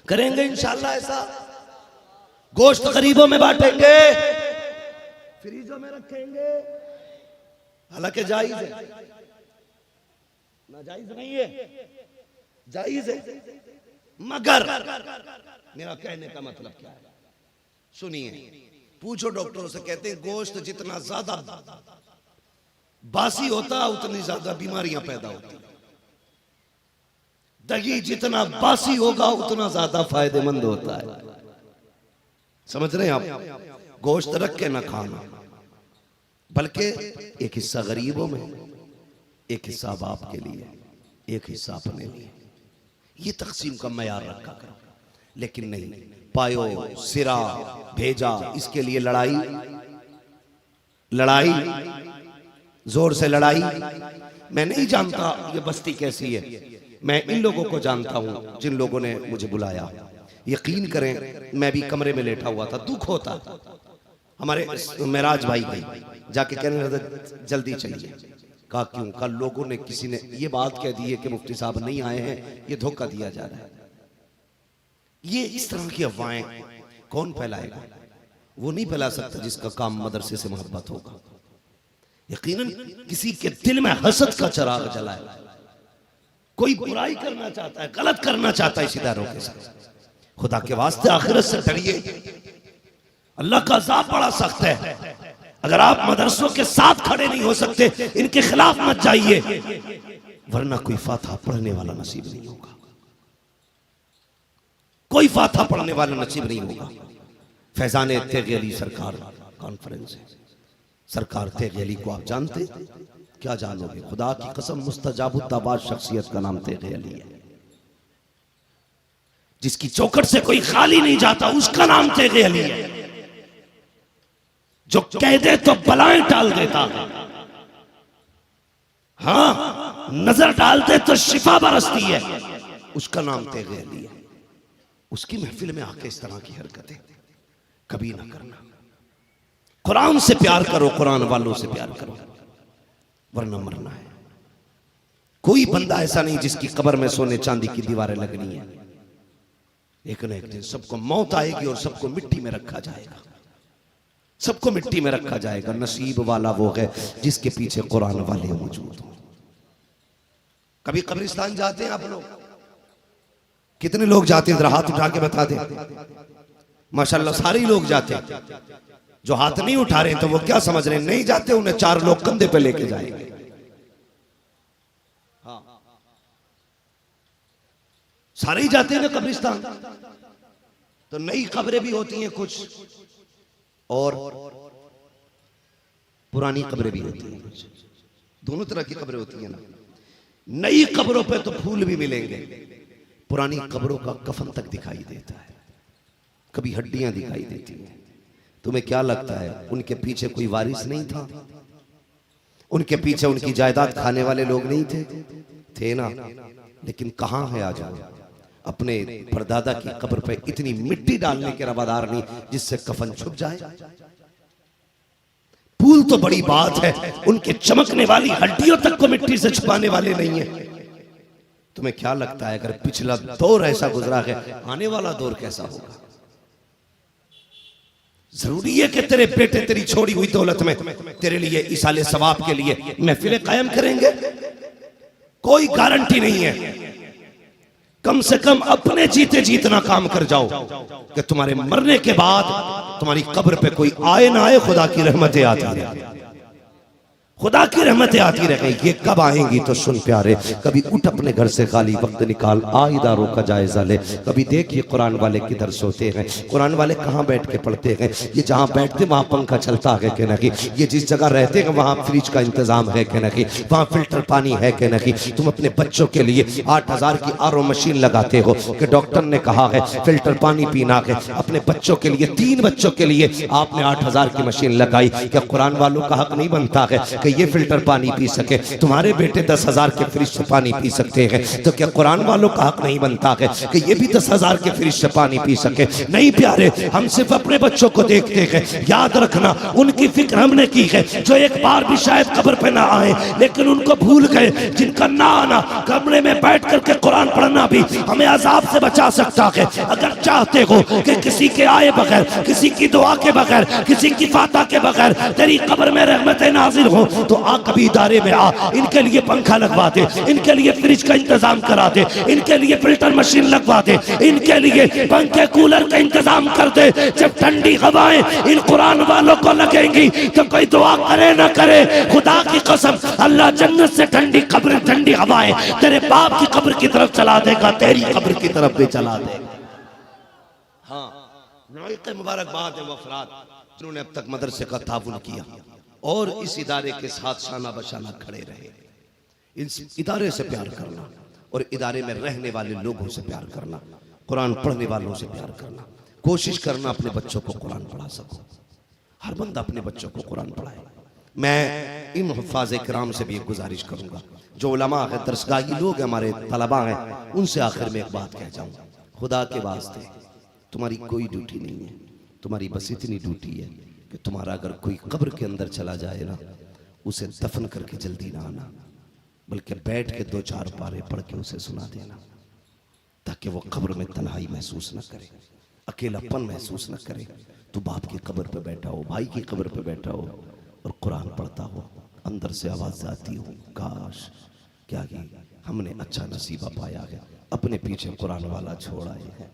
करेंगे इंशाल्लाह ऐसा। गोश्त गरीबों में बांटेंगे, फ्रीजों में रखेंगे, हालांकि जायज है, नाजायज नहीं है, जायज है। मगर मेरा कहने का मतलब क्या है, सुनिए, पूछो डॉक्टरों से, कहते हैं गोश्त जितना ज्यादा बासी होता उतनी ज्यादा बीमारियां पैदा होती। दही जितना बासी होगा उतना ज्यादा फायदेमंद होता है। समझ रहे हैं आप? गोश्त रख के ना खाना, बल्कि एक हिस्सा गरीबों में, एक हिस्सा बाप के लिए, एक हिस्सा अपने लिए, ये तकसीम का मयार रखा करो। लेकिन नहीं, पायो सिरा भेजा, इसके लिए लड़ाई लड़ाई जोर से लड़ाई। मैं नहीं जानता ये बस्ती कैसी है, मैं इन लोगों को जानता हूं जिन लोगों ने मुझे बुलाया। यकीन करें, मैं भी कमरे में लेटा हुआ था, दुख होता। हमारे मेराज भाई जाके कहने लगा जल्दी चलिए। कहा क्यों? कल लोगों ने, किसी ने ये बात कह दी है कि मुफ्ती साहब नहीं आए हैं, ये धोखा दिया जा रहा है। ये इस तरह की अफवाहें कौन फैलाएगा? वो नहीं फैला सकता जिसका काम मदरसे से मोहब्बत होगा। यकीनन किसी के दिल में हसद का चिराग जलाए, कोई बुराई करना चाहता है, गलत करना चाहता है इस इदारों के साथ। खुदा के वास्ते आखिरत से डरिए, अल्लाह का अज़ाब बड़ा सख्त है। अगर आप मदरसों के साथ खड़े नहीं हो सकते, इनके खिलाफ मत जाइए, वरना कोई फातिहा पढ़ने वाला नसीब नहीं होगा, कोई फातिहा पढ़ने वाला नसीब नहीं होगा। फैजान तेगी अली सरकार कॉन्फ्रेंस है, सरकार तेगी अली को आप जानते? क्या जानोगे? खुदा की कसम, मुस्तजाबुद्दाबाद शख्सियत का नाम तेगी अली है। जिसकी चौखट से कोई खाली नहीं जाता, उसका नाम तेगी अली है। जो कह दे तो बलाएं टाल देता है, हाँ, नजर डालते तो शिफा बरसती है, उसका नाम तेगी अली है। उसकी महफिल में आके इस तरह की हरकतें कभी ना करना। कुरान से प्यार करो, कुरान वालों से प्यार करो, वरना मरना है। कोई बंदा ऐसा नहीं जिसकी कब्र में सोने चांदी की दीवारें लगनी है। एक न एक दिन सबको मौत आएगी और सबको मिट्टी में रखा जाएगा, सबको मिट्टी में रखा जाएगा। नसीब वाला वो है जिसके पीछे कुरान वाले मौजूद हो। कभी कब्रिस्तान जाते हैं आप लोग? कितने लोग जाते हैं? जरा हाथ उठा के बता दें। माशाल्लाह सारे लोग जाते हैं। जो हाथ नहीं उठा रहे तो वो क्या समझ रहे हैं? नहीं जाते, उन्हें 4 लोग कंधे पे लेके जाएंगे। हाँ, सारे ही जाते हैं ना कब्रिस्तान। तो नई कब्रें भी होती हैं कुछ, और पुरानी कब्रें भी होती हैं कुछ। दोनों तरह की कब्रें होती हैं ना। नई कब्रों पे तो फूल भी मिलेंगे, पुरानी कब्रों का कफन तक दिखाई देता है, कभी हड्डियां दिखाई देती हैं। तुम्हें क्या लगता है उनके पीछे कोई वारिस नहीं था? उनके पीछे उनकी जायदाद खाने वाले लोग नहीं थे? थे ना। लेकिन कहां है आज? अपने परदादा की कब्र पे इतनी मिट्टी डालने के रवादार नहीं जिससे कफन छुप जाए। फूल तो बड़ी बात है, उनके चमकने वाली हड्डियों तक को मिट्टी से छुपाने वाले नहीं है। तुम्हें क्या लगता है अगर पिछला दौर ऐसा गुजरा है, आने वाला दौर कैसा होगा? जरूरी है कि तेरे बेटे तेरी छोड़ी हुई दौलत में तेरे लिए इसाले सवाब के लिए महफिलें कायम करेंगे? कोई गारंटी नहीं है। कम से कम अपने जीते जीतना काम कर जाओ कि तुम्हारे मरने के बाद तुम्हारी कब्र पे कोई आए ना आए, खुदा की रहमतें आती रहे, खुदा की रहमतें आती रहे। ये कब आएंगी तो सुन प्यारे, कभी उठ अपने घर से खाली वक्त निकाल, आ इदारों का जायजा ले। कभी देखिए कुरान वाले किधर सोते हैं, कुरान वाले कहाँ बैठ के पढ़ते हैं। ये जहाँ बैठते वहाँ पंखा चलता है कि नहीं? ये जिस जगह रहते हैं वहाँ फ्रिज का इंतजाम है कि नहीं? वहाँ फिल्टर पानी है कि नहीं? तुम अपने बच्चों के लिए 8000 की RO मशीन लगाते हो कि डॉक्टर ने कहा है फिल्टर पानी पीना है। अपने बच्चों के लिए, 3 बच्चों के लिए आपने 8000 की मशीन लगाई। क्या कुरान वालों का हक नहीं बनता है कि कि ये फिल्टर पानी पी सके, तुम्हारे बेटे 10,000 के फ्रिज से पानी पी सकते हैं, तो क्या कुरान वालों का हक नहीं बनता है कि ये भी 10,000 के फ्रिज से पानी पी सके? नहीं प्यारे, हम सिर्फ अपने बच्चों को देखते हैं। याद रखना, उनकी फिक्र हमने की है जो एक बार भी शायद कब्र पे ना आए, लेकिन उनको भूल गए जिनका ना आना, कमरे में बैठ करके कुरान पढ़ना भी हमें अजाब से बचा सकता है। अगर चाहते हो कि किसी के आए बगैर, किसी की दुआ के बगैर, किसी की फाता के बगैर तेरी कब्र में रहमतें नाजिल हो, तो आ कभी इदारे में आ, इनके लिए पंखा लगवा दे, इनके लिए फ्रिज का इंतजाम करा दे, इनके लिए फिल्टर मशीन लगवा दे, इनके लिए पंखे कूलर का इंतजाम कर दे। जब ठंडी हवाएं इन कुरान वालों को लगेंगी तो कोई दुआ करे ना करे, खुदा की कसम अल्लाह जन्नत से ठंडी कब्र, ठंडी हवाएं तेरे बाप की कब्र की तरफ चला देगा, तेरी कब्र की तरफ भी चला देगा। हाँ, मुबारकबाद है अफराद जिन्होंने अब तक मदरसे का ताउन किया और इस इदारे के साथ शाना बशाना खड़े रहे। इस इदारे से प्यार करना और इदारे में रहने वाले लोगों से प्यार करना, कुरान पढ़ने वालों से प्यार करना, कोशिश करना अपने बच्चों को कुरान पढ़ा सको। हर बंदा अपने बच्चों को कुरान पढ़ाए। मैं इन हुफ़ाज़ किराम से भी एक गुजारिश करूंगा, जो उलमा है, दरसगाही लोग हमारे तलबा हैं, उनसे आखिर में एक बात कह जाऊँ, खुदा के वास्ते तुम्हारी कोई ड्यूटी नहीं है, तुम्हारी बस इतनी ड्यूटी है कि तुम्हारा अगर कोई कब्र के अंदर चला जाए ना, उसे दफन करके जल्दी ना आना, बल्कि बैठ के 2-4 पारे पढ़ के उसे सुना देना, ताकि वो कब्र में तन्हाई महसूस न करे, अकेलापन महसूस न करे। तो बाप की कब्र पे बैठा हो, भाई की कब्र पे बैठा हो और कुरान पढ़ता हो, अंदर से आवाज़ आती हो, काश क्या ही हमने अच्छा नसीबा पाया है, अपने पीछे कुरान वाला छोड़ आए हैं,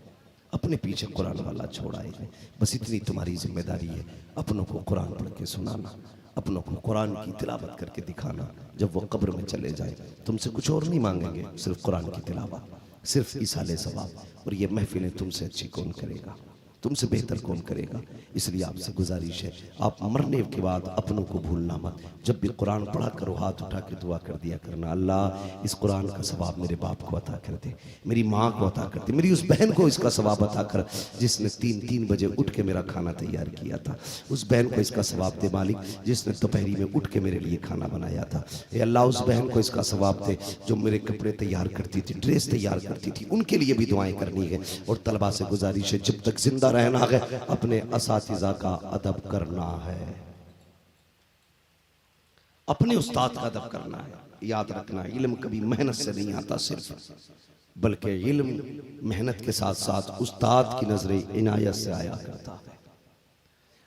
अपने पीछे कुरान वाला छोड़ आए हैं। बस इतनी तुम्हारी जिम्मेदारी है, अपनों को कुरान पढ़ के सुनाना, अपनों को कुरान की तिलावत करके दिखाना। जब वो कब्र में चले जाए तुमसे कुछ और नहीं मांगेंगे, सिर्फ कुरान की तिलावत, सिर्फ इसाले सवाब। और ये महफिलें तुमसे अच्छी कौन करेगा, तुमसे बेहतर कौन करेगा। इसलिए आपसे गुजारिश है, आप मरने के बाद अपनों को भूलना मत। जब भी कुरान पढ़ा करो, हाथ उठा के दुआ कर दिया करना, अल्लाह इस कुरान का सवाब मेरे बाप को अता कर दे, मेरी माँ को अता कर दे, मेरी उस बहन को इसका सवाब अता कर जिसने 3-3 बजे उठ के मेरा खाना तैयार किया था, उस बहन को इसका सवाब दे मालिक जिसने दोपहरी में उठ के मेरे लिए खाना बनाया था। ए अल्लाह उस बहन को इसका सवाब दे जो मेरे कपड़े तैयार करती थी, ड्रेस तैयार करती थी, उनके लिए भी दुआएं करनी है। और तलबा से गुजारिश है, जब तक जिंदा रहना है अपने असातिज़ा का अदब करना है, अपने उस्ताद का अदब करना है। याद रखना, इल्म कभी मेहनत से नहीं आता सिर्फ, बल्कि इल्म मेहनत के साथ साथ उस्ताद की नजरे इनायत से आया करता है।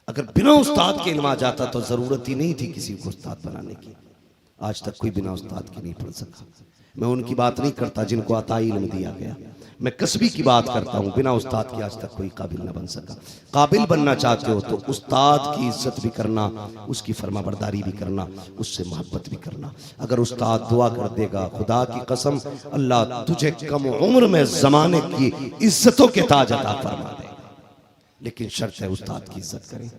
अगर बिना उस्ताद के इल्म आ जाता तो जरूरत ही नहीं थी किसी को उस्ताद बनाने की। आज तक कोई बिना उस्ताद के नहीं पढ़ सका। मैं उनकी बात नहीं करता जिनको अता इल्म दिया गया, मैं कसबी की बात करता हूँ। बिना उस्ताद के आज तक कोई काबिल न बन सका। काबिल बनना चाहते हो तो उस्ताद की इज्जत भी करना, उसकी फरमाबरदारी भी करना, उससे मोहब्बत भी करना। अगर उस्ताद दुआ कर देगा, खुदा की कसम अल्लाह तुझे कम उम्र में जमाने की इज्जतों के ताज अता फरमा दे। लेकिन शर्त है उस्ताद की इज्जत करें,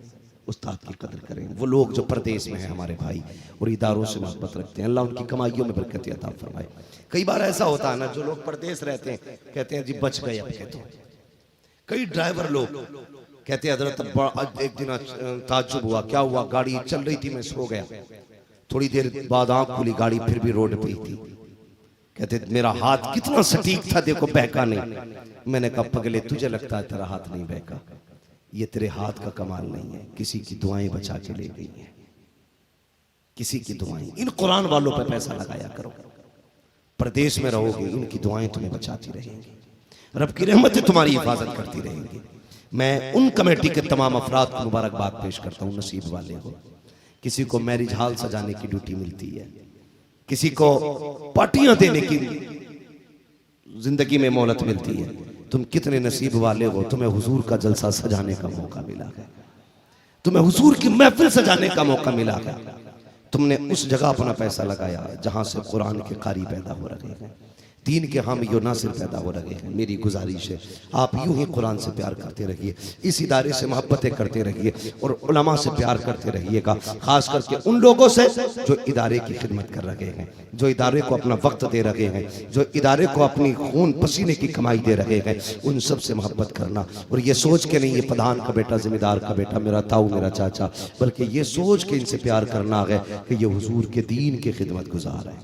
उस्ताद की कदर करें। वो लोग जो परदेश में हैं हमारे भाई और इदारों से मोहब्बत रखते हैं, अल्लाह उनकी कमाइयों में बरकत अता फरमाए। कई बार ऐसा होता है ना, जो लोग परदेश रहते हैं कहते हैं जी बच गए अब के तो। कई ड्राइवर लोग कहते हैं हजरत एक दिन ताज्जुब हुआ, क्या हुआ, गाड़ी चल रही थी, मैं सो गया, थोड़ी देर बाद आंख खुली, गाड़ी फिर भी रोड पे ही थी। कहते मेरा हाथ कितना सटीक था, देखो बहका नहीं। मैंने कहा पगले तुझे लगता है तेरा हाथ नहीं बहका, ये तेरे हाथ का कमाल नहीं है, किसी की दुआएं बचा के ले गई हैं, किसी की दुआएं। इन कुरान वालों पर पैसा लगाया करो, प्रदेश में रहोगे इनकी दुआएं तुम्हें बचाती रहेंगी, रब की रहमतें तुम्हारी हिफाजत करती रहेंगी। मैं उन कमेटी के तमाम अफराद को मुबारकबाद पेश करता हूँ, नसीब वाले हो। किसी को मैरिज हॉल सजाने की ड्यूटी मिलती है, किसी को पार्टियां देने की जिंदगी में मोहलत मिलती है। तुम कितने नसीब वाले हो, तुम्हें हुजूर का जलसा सजाने का मौका मिला है, तुम्हें हुजूर की महफिल सजाने का मौका मिला है। तुमने उस जगह अपना पैसा लगाया जहां से कुरान के कारी पैदा हो रहे हैं। दीन के हामी यो ना सिर्फ पैदा हो रहे हैं। मेरी गुजारिश है आप यूं ही कुरान से प्यार करते रहिए, इस इदारे से मोहब्बतें करते रहिए और उलमा से प्यार करते रहिएगा, खास करके उन लोगों से जो इदारे की खिदमत कर रहे हैं, जो इदारे को अपना वक्त दे रहे हैं, जो इदारे को अपनी खून पसीने की कमाई दे रहे हैं, उन सब से मोहब्बत करना। और ये सोच के नहीं ये प्रधान का बेटा, जिम्मेदार का बेटा, मेरा ताऊ, मेरा चाचा, बल्कि ये सोच के इनसे प्यार करना है कि ये हुजूर के दीन की खिदमत गुजार है,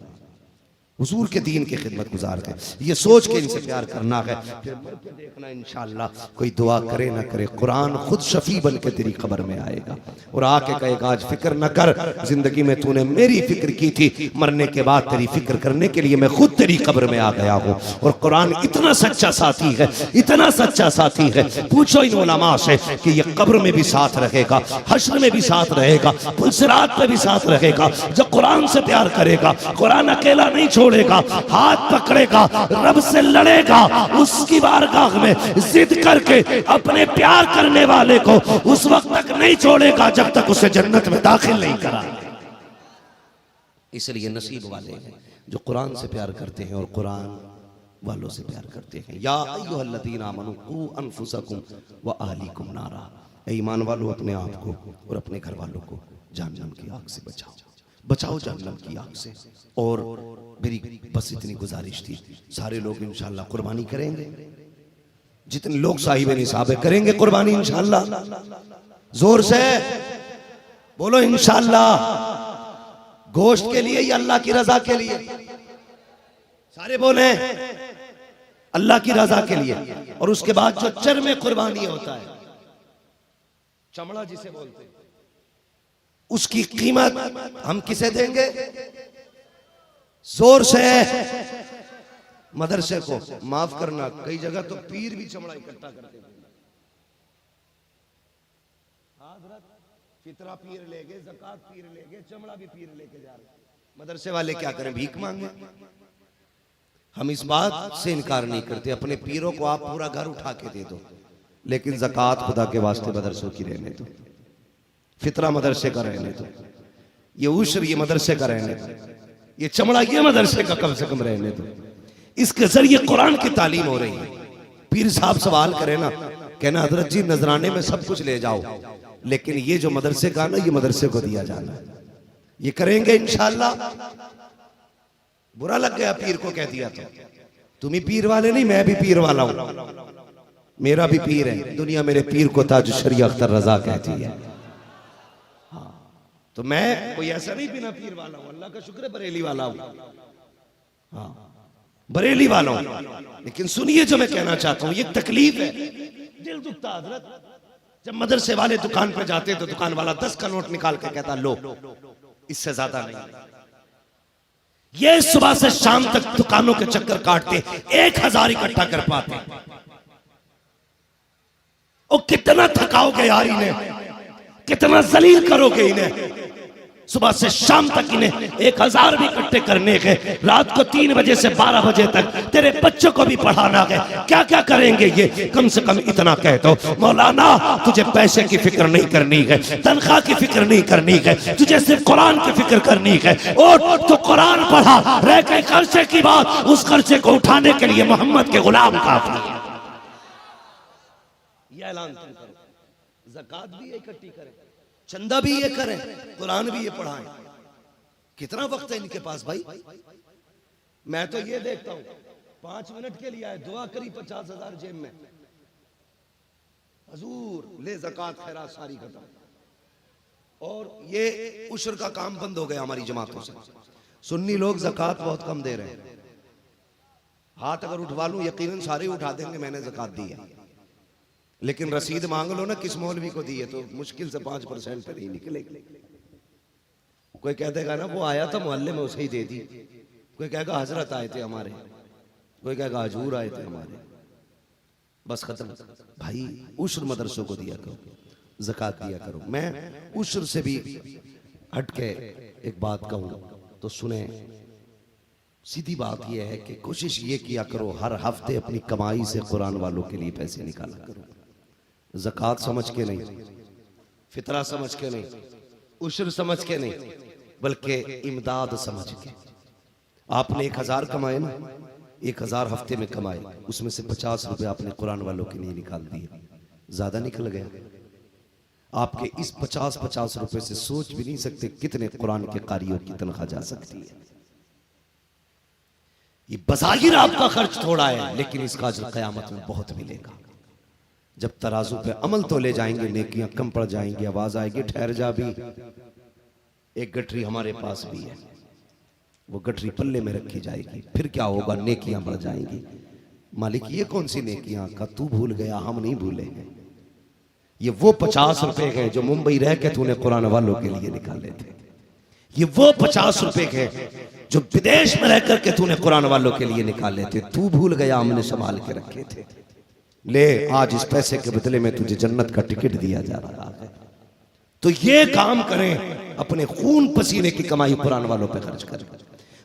हुजूर के दीन की खिदमत गुजार है। ये सोच के इनसे प्यार करना है। फिर मर के देखना इंशाअल्लाह, कोई दुआ करे ना करे, कुरान खुद शफी बन के तेरी कब्र में आएगा और आके कहेगा आज फिक्र न कर, जिंदगी में तूने मेरी फिक्र की थी, मरने के बाद तेरी फिक्र करने के लिए मैं खुद तेरी कब्र में आ गया हूँ। और कुरान इतना सच्चा साथी है, इतना सच्चा साथी है, पूछो इन उलमा से कि ये कब्र में भी साथ रहेगा, हश्र में भी साथ रहेगा, पुलसिरात में भी साथ रहेगा। जो कुरान से प्यार करेगा, कुरान अकेला नहीं छोड़ेगा, हाथ पकड़ेगा, रब से लड़ेगा, उसकी बारगाह में जिद करके अपने प्यार करने वाले को उस वक्त तक नहीं छोड़ेगा जब तक उसे जन्नत में दाखिल नहीं करा। इसलिए नसीब वाले हैं जो कुरान से प्यार करते हैं और कुरान वालों से प्यार करते हैं। या अय्युहल्लज़ीना आमनू क़ू अनफुसकुम व अहलीकुम नारा, ईमान वालों अपने आप को और अपने घर वालों को जहन्नम की आग से बचाओ, बचाओ जहन्नम की आग से। और मेरी बस इतनी गुजारिश थी, सारे लोग इंशाअल्लाह कुर्बानी करेंगे, जितने लोग साहिब निसाब करेंगे कुर्बानी इंशाअल्लाह, जोर से बोलो इंशाअल्लाह। गोश्त के लिए या अल्लाह की रजा के लिए? सारे बोले अल्लाह की रजा के लिए। और उसके बाद जो चरमे कुर्बानी होता है, चमड़ा जिसे बोलते हैं, उसकी कीमत हम किसे देंगे? जोर से मदरसे को। माफ करना, कई जगह तो पीर भी चमड़ा इकट्ठा करते हैं। फितरा पीर लेके, ज़कात पीर लेके, चमड़ा भी पीर लेके जा रहे। मदरसे वाले क्या करें? भीख मांगे। हम इस बात से इनकार नहीं करते, अपने पीरों को आप पूरा घर उठा के दे दो, लेकिन ज़कात खुदा के वास्ते मदरसों की रहने दो, फितरा मदरसे का रहने दो, ये उश्र ये मदरसे का रहने दो, ये चमड़ा ये मदरसे का कम से कम रहने दो। इसके जरिए कुरान की तालीम हो रही है। पीर साहब सवाल करे ना, कहना हजरत जी नजराने में सब कुछ ले जाओ, लेकिन ये जो मदरसे का ना, ये मदरसे को दिया जाना। ये करेंगे इंशाअल्लाह। बुरा लग गया पीर को कह दिया तो, तुम ही पीर वाले नहीं, मैं भी पीर वाला हूं, मेरा भी पीर है। दुनिया मेरे पीर को ताज शरिया अख्तर रजा कहती है। तो मैं कोई ऐसा नहीं बिना पीर वाला हूं, अल्लाह का शुक्र है बरेली वाला हूं, हाँ बरेली वाला हूं। लेकिन सुनिए जो मैं कहना चाहता हूं, ये तकलीफ है, दिल दुखता हजरत। जब मदरसे वाले दुकान पे जाते तो दुकान वाला 10 का नोट निकाल के कहता लो, इससे ज्यादा नहीं। ये सुबह से शाम तक दुकानों के चक्कर काटते 1000 इकट्ठा कर पाते। और कितना थकाओगे यार इन्हें, कितना जलील करोगे इन्हें। सुबह से शाम तक इन्हें 1000 भी इकट्ठे करने के, रात को 3 बजे से 12 बजे तक तेरे बच्चों को भी पढ़ाना है। क्या क्या करेंगे ये? कम से कम इतना कह दो, मौलाना तुझे पैसे की फिक्र नहीं करनी है, तनख्वाह की फिक्र नहीं करनी है, तुझे सिर्फ कुरान की फिक्र करनी है। और तो कुरान पढ़ा, रह गए खर्चे की बात, उस खर्चे को उठाने के लिए मोहम्मद के गुलाम काफी है। ये ऐलान तुम करो, ज़कात भी इकट्ठी करें, चंदा भी ये करें, कुरान भी ये पढ़ाएं। कितना वक्त है इनके पास भाई? मैं तो ये देखता हूं 5 मिनट के लिए आए, दुआ करी 50,000 जेब में, हजूर ले ज़कात खैरात सारी खत्म। और ये उश्र का काम बंद हो गया हमारी जमातों से। सुन्नी लोग ज़कात बहुत कम दे रहे हैं। हाथ अगर उठवा लूं यकीनन सारे उठा देंगे मैंने ज़कात दी है, लेकिन रसीद मांग लो ना किस मौलवी को दी है तो मुश्किल से 5% पे नहीं निकलेगी। कोई कह देगा ना वो आया था मोहल्ले में उसे ही दे दी, कोई कहेगा हजरत आए थे हमारे, कोई कहेगा हजूर आए थे हमारे, बस खत्म। भाई उश्र मदरसों को दिया करो, ज़कात दिया करो। मैं उश्र से भी हट के एक बात कहूँ तो सुने, सीधी बात यह है कि कोशिश ये किया करो हर हफ्ते अपनी कमाई से कुरान वालों के लिए पैसे निकाला करो। ज़कात समझ के नहीं, फितरा समझ के नहीं, उश्र समझ के नहीं, बल्कि इमदाद समझ के। आपने 1000 कमाए ना, 1000 हफ्ते में कमाए, उसमें से 50 रुपए आपने कुरान वालों के लिए निकाल दिए, ज्यादा निकल गया। आपके इस 50-50 रुपए से सोच भी नहीं सकते कितने कुरान के कारियों की तनख्वाह जा सकती है। ये बज़ाहिर आपका खर्च थोड़ा है, लेकिन इसका अजर क़यामत में बहुत मिलेगा। जब तराजू पे अमल तो ले जाएंगे, नेकियां कम पड़ जाएंगी, आवाज आएगी ठहर जा भी, एक गठरी हमारे पास भी है, वो गठरी पल्ले में रखी जाएगी, फिर क्या होगा, नेकियां बढ़ जाएंगी। मालिक ये कौन सी नेकियां का तू भूल गया, हम नहीं भूले हैं। ये वो 50 रुपए हैं जो मुंबई रह के तूने कुरान वालों के लिए निकाले थे। ये वो 50 रुपए हैं जो विदेश में रह करके तूने कुरान वालों के लिए निकाले थे। तू भूल गया, हमने संभाल के रखे थे। ले, आज इस पैसे के बदले में तुझे जन्नत का टिकट दिया जा रहा है। तो ये काम करें, अपने खून पसीने की कमाई कुरान वालों पे खर्च करें।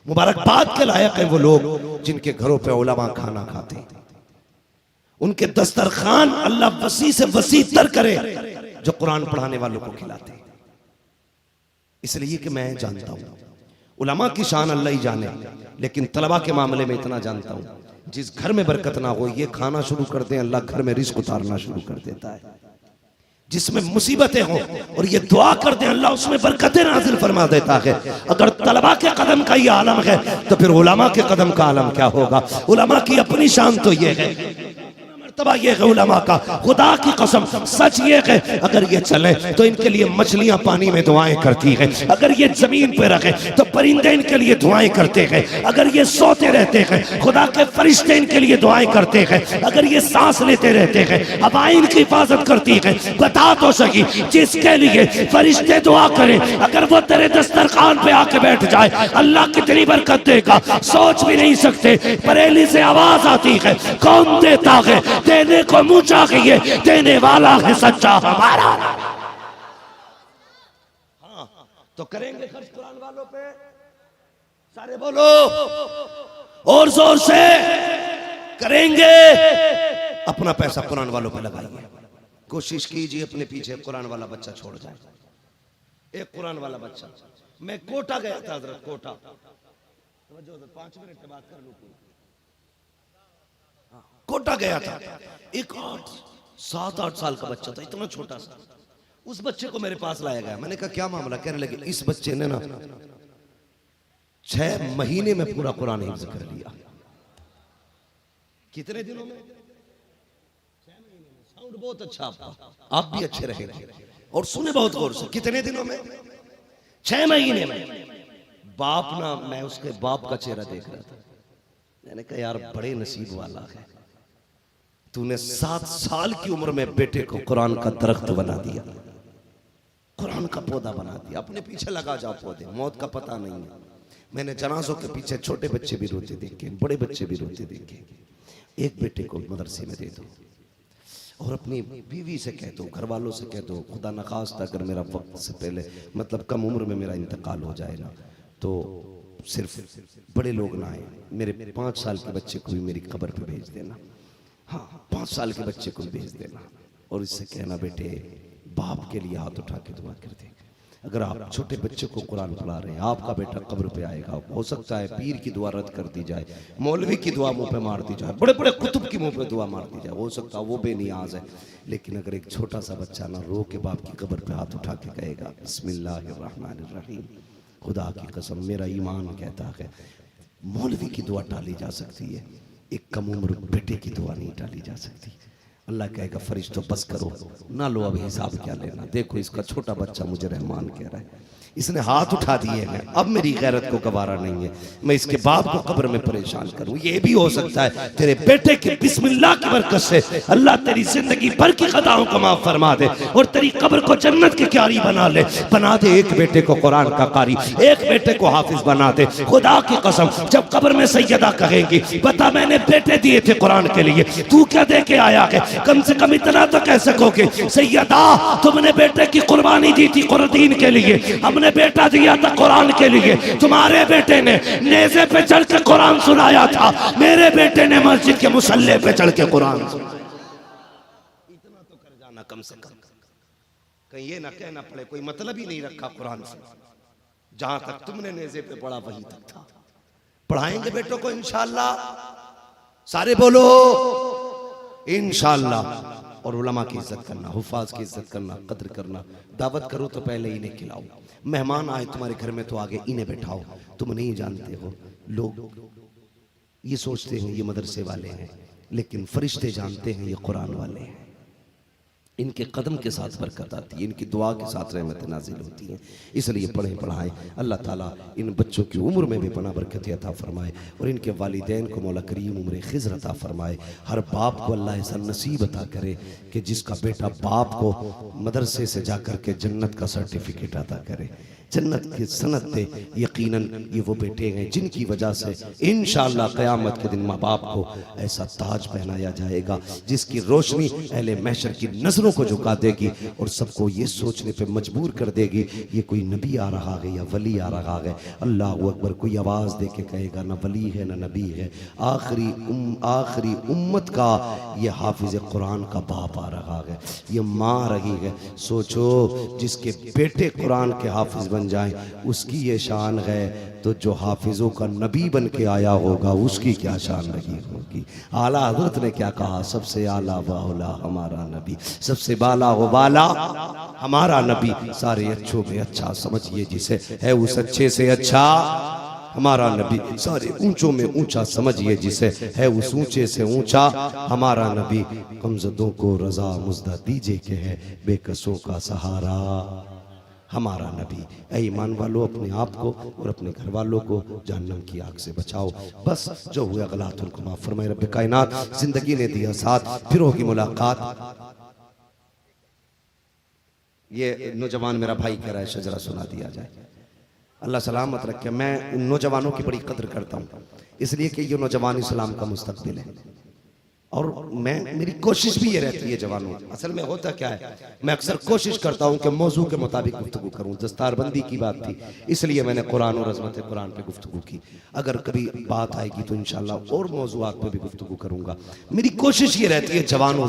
मुबारकबाद के लायक है वो लोग जिनके घरों पे उलमा खाना खाते हैं, उनके दस्तरखान अल्लाह वसी से वसी तर करे जो कुरान पढ़ाने वालों को खिलाते हैं। इसलिए कि मैं जानता हूं उलमा की शान अल्लाह ही जाने, लेकिन तलबा के मामले में इतना जानता हूं, जिस घर में बरकत ना हो ये खाना शुरू कर दे, अल्लाह घर में रिस्क उतारना शुरू कर देता है। जिसमें मुसीबतें हों और ये दुआ कर दे, अल्लाह उसमें बरकतें नाज़िल फरमा देता है। अगर तलबा के कदम का ये आलम है तो फिर उलमा के कदम का आलम क्या होगा। उलमा की अपनी शान तो ये है, मर्तबा ये है उलमा का, खुदा की कसम सच ये है, अगर ये चले तो इनके लिए मछलियां पानी में दुआएं करती हैं, अगर ये जमीन पे रखे तो परिंदे इनके लिए दुआएं करते हैं, अगर ये सोते रहते हैं खुदा के फरिश्ते इनके लिए दुआएं करते हैं, अगर ये सांस लेते रहते हैं हवाएं इनकी हिफाजत करती है। बता तो सही, जिसके लिए फरिश्ते दुआ करें अगर वो तेरे दस्तरखान पे आके बैठ जाए अल्लाह कितनी बरकत देगा, सोच भी नहीं सकते। बरेली से आवाज आती है, कौन देता है, देने को मुंह चाहिए, देने वाला है सच्चा हमारा। हाँ, तो करेंगे खर्च कुरान वालों पे, सारे बोलो और जोर से, करेंगे। अपना पैसा कुरान वालों पे लगाइए, कोशिश कीजिए अपने पीछे कुरान वाला बच्चा छोड़ जाए। एक कुरान वाला बच्चा, मैं कोटा गया था हजरत, कोटा, 5 मिनट के बाद कर लूं, कोटा गया था। एक 7-8 साल का बच्चा था, इतना छोटा सा। उस बच्चे को मेरे पास लाया गया, मैंने कहा क्या मामला, कहने लगे इस बच्चे ने ना 6 महीने में पूरा कुरान हिफ्ज़ कर लिया। कितने दिनों में? 6 महीने में। साउंड बहुत अच्छा आपका, आप भी अच्छे रहेंगे और सुने बहुत गौर से। कितने दिनों में? 6 महीने में। बाप ना, मैं उसके बाप का चेहरा देख रहा था, मैंने कहा यार बड़े नसीब वाला है, तूने 7 साल की उम्र में बेटे को कुरान का दरख्त बना दिया, कुरान का पौधा बना दिया। अपने पीछे लगा जाओ पौधे, मौत का पता नहीं है। मैंने जनाजों के पीछे छोटे बच्चे भी रोते देखे, बड़े बच्चे भी रोते देखे। एक बेटे को मदरसे में दे दो और अपनी बीवी से कह दो, घर वालों से कह दो, खुदा नखास्त अगर मेरा वक्त से पहले, मतलब कम उम्र में मेरा इंतकाल हो जाए ना, तो सिर्फ बड़े लोग ना आए, मेरे 5 साल के बच्चे को भी मेरी कब्र पे भेज देना। हाँ, 5 साल के बच्चे को भेज देना और इससे कहना बेटे बाप के लिए हाथ उठा के दुआ कर दे। अगर आप छोटे बच्चे को कुरान पढ़ा रहे हैं, आपका बेटा कब्र पे आएगा, हो सकता है पीर की दुआ रद्द कर दी जाए, मौलवी की दुआ मुंह पे मार दी जाए, बड़े बड़े कुतुब की मुंह पे दुआ मार दी जाए, हो सकता है वो बेनियाज है। लेकिन अगर एक छोटा सा बच्चा ना रो के बाप की कब्र पे हाथ उठा के कहेगा बिस्मिल्लाहिर्रहमानिर्रहीम, खुदा की कसम मेरा ईमान कहता है मौलवी की दुआ टाली जा सकती है, एक कम उम्र बेटे की दुआ नहीं टाली जा सकती। अल्लाह कहेगा फरिश्तों बस करो, ना लो अब हिसाब क्या लेना, देखो इसका छोटा बच्चा मुझे रहमान कह रहा है, इसने हाथ उठा दिए हैं, अब मेरी गैरत को गवारा नहीं है मैं इसके बाप को कब्र में परेशान करूं। ये भी हो सकता है तेरे बेटे के बिस्मिल्लाह की बरकत से अल्लाह तेरी जिंदगी भर की खताओं को माफ फरमा दे और तेरी कब्र को जन्नत की क्यारी बना ले, बना दे। एक बेटे को कुरान का कारी, एक बेटे को हाफिज बना दे। खुदा की कसम जब कब्र में सैयदा कहेंगी बता मैंने बेटे दिए थे कुरान के लिए, तू क्या दे के आया है, कम से कम इतना तो कह सकोगे सैयदा तुमने बेटे की कुर्बानी दी थी कुरान के लिए, हमने बेटा दिया था कुरान के लिए, तुम्हारे बेटे ने नेज़े पे चढ़ के कुरान सुनाया था, मेरे बेटे ने मस्जिद के मुसल्ले पे चढ़ के कुरान सुनाया। इतना तो कर जाना कम से कम, कहीं ये ना कहना पड़े कोई मतलब ही नहीं रखा कुरान से, जहां तक तुमने नेज़े पे पढ़ा वहीं तक था। पढ़ाएंगे बेटों को इंशाअल्लाह, सारे बोलो इंशाअल्लाह। और उलमा की इज्जत करना, हुफाज की इज्जत करना, कद्र करना। दावत करो तो पहले इन्हें खिलाओ। मेहमान आए तुम्हारे घर में तो आगे इन्हें बैठाओ। तुम नहीं जानते हो, लोग ये सोचते हैं ये मदरसे वाले हैं, लेकिन फरिश्ते जानते हैं ये कुरान वाले हैं। इनके कदम के साथ बरकत आती है, इनकी दुआ के साथ रहमत नाजिल होती है। इसलिए पढ़ें पढ़ाएं। अल्लाह ताला इन बच्चों की उम्र में भी बना बरकत अता फरमाए और इनके वालिदैन को मौला करीम उम्र खिज़्र अता फरमाए। हर बाप को अल्लाह ऐसा नसीब अता करे कि जिसका बेटा बाप को मदरसे से जाकर के जन्नत का सर्टिफिकेट अता करे, जन्नत की सनत दे। यकीनन ये वो बेटे हैं जिनकी वजह से इंशाअल्लाह क़यामत के दिन माँ बाप को ऐसा ताज पहनाया जाएगा जिसकी रोशनी अहले महशर की नज़रों को झुका देगी और सबको ये सोचने पे मजबूर कर देगी ये कोई नबी आ रहा है या वली आ रहा है। अल्लाह अकबर। कोई आवाज़ दे के कहेगा ना वली है ना नबी है, आखिरी उम्मत का ये हाफिज कुरान का बाप आ रहा है, ये माँ रही है। सोचो जिसके बेटे कुरान के हाफिज बन जाए उसकी ये शान है, तो जो हाफिजों का नबी बन के आया होगा उसकी क्या शान रही होगी। आला हजरत ने क्या कहा, सबसे आला वाला हमारा नबी, सबसे बाला वो बाला हमारा नबी। सारे अच्छों में अच्छा समझिए जिसे, है उस अच्छे से अच्छा हमारा नबी। सारे ऊंचों में ऊंचा समझिए जिसे, है उस ऊंचे से ऊंचा हमारा नबी। कमजदों को रजा मुजदा दीजिए के है बेकसों का सहारा हमारा नबी। ऐ ईमान वालों, अपने आप को और अपने घर वालों को जहन्नम की आग से बचाओ। बस जो हुआ गलत उनको माफ फरमाए रब्बे कायनात। जिंदगी ने दिया साथ, फिर होगी मुलाकात। ये नौजवान मेरा भाई कह रहा है शजरा सुना दिया जाए। अल्लाह सलामत रखे। मैं उन नौजवानों की बड़ी कदर करता हूँ इसलिए कि ये नौजवान इस्लाम का मुस्तकबिल है। और मेरी कोशिश भी ये रहती है जवानों, असल में होता क्या है, मैं अक्सर कोशिश करता हूँ कि मौजू के मुताबिक गुफ्तगू करूँ। दस्तारबंदी की बात थी इसलिए मैंने कुरान और अज़मत कुरान पे गुफ्तगू की। अगर कभी बात आएगी तो इंशाअल्लाह और मौजूआत पे भी गुफ्तगू करूँगा। मेरी कोशिश ये रहती है जवानों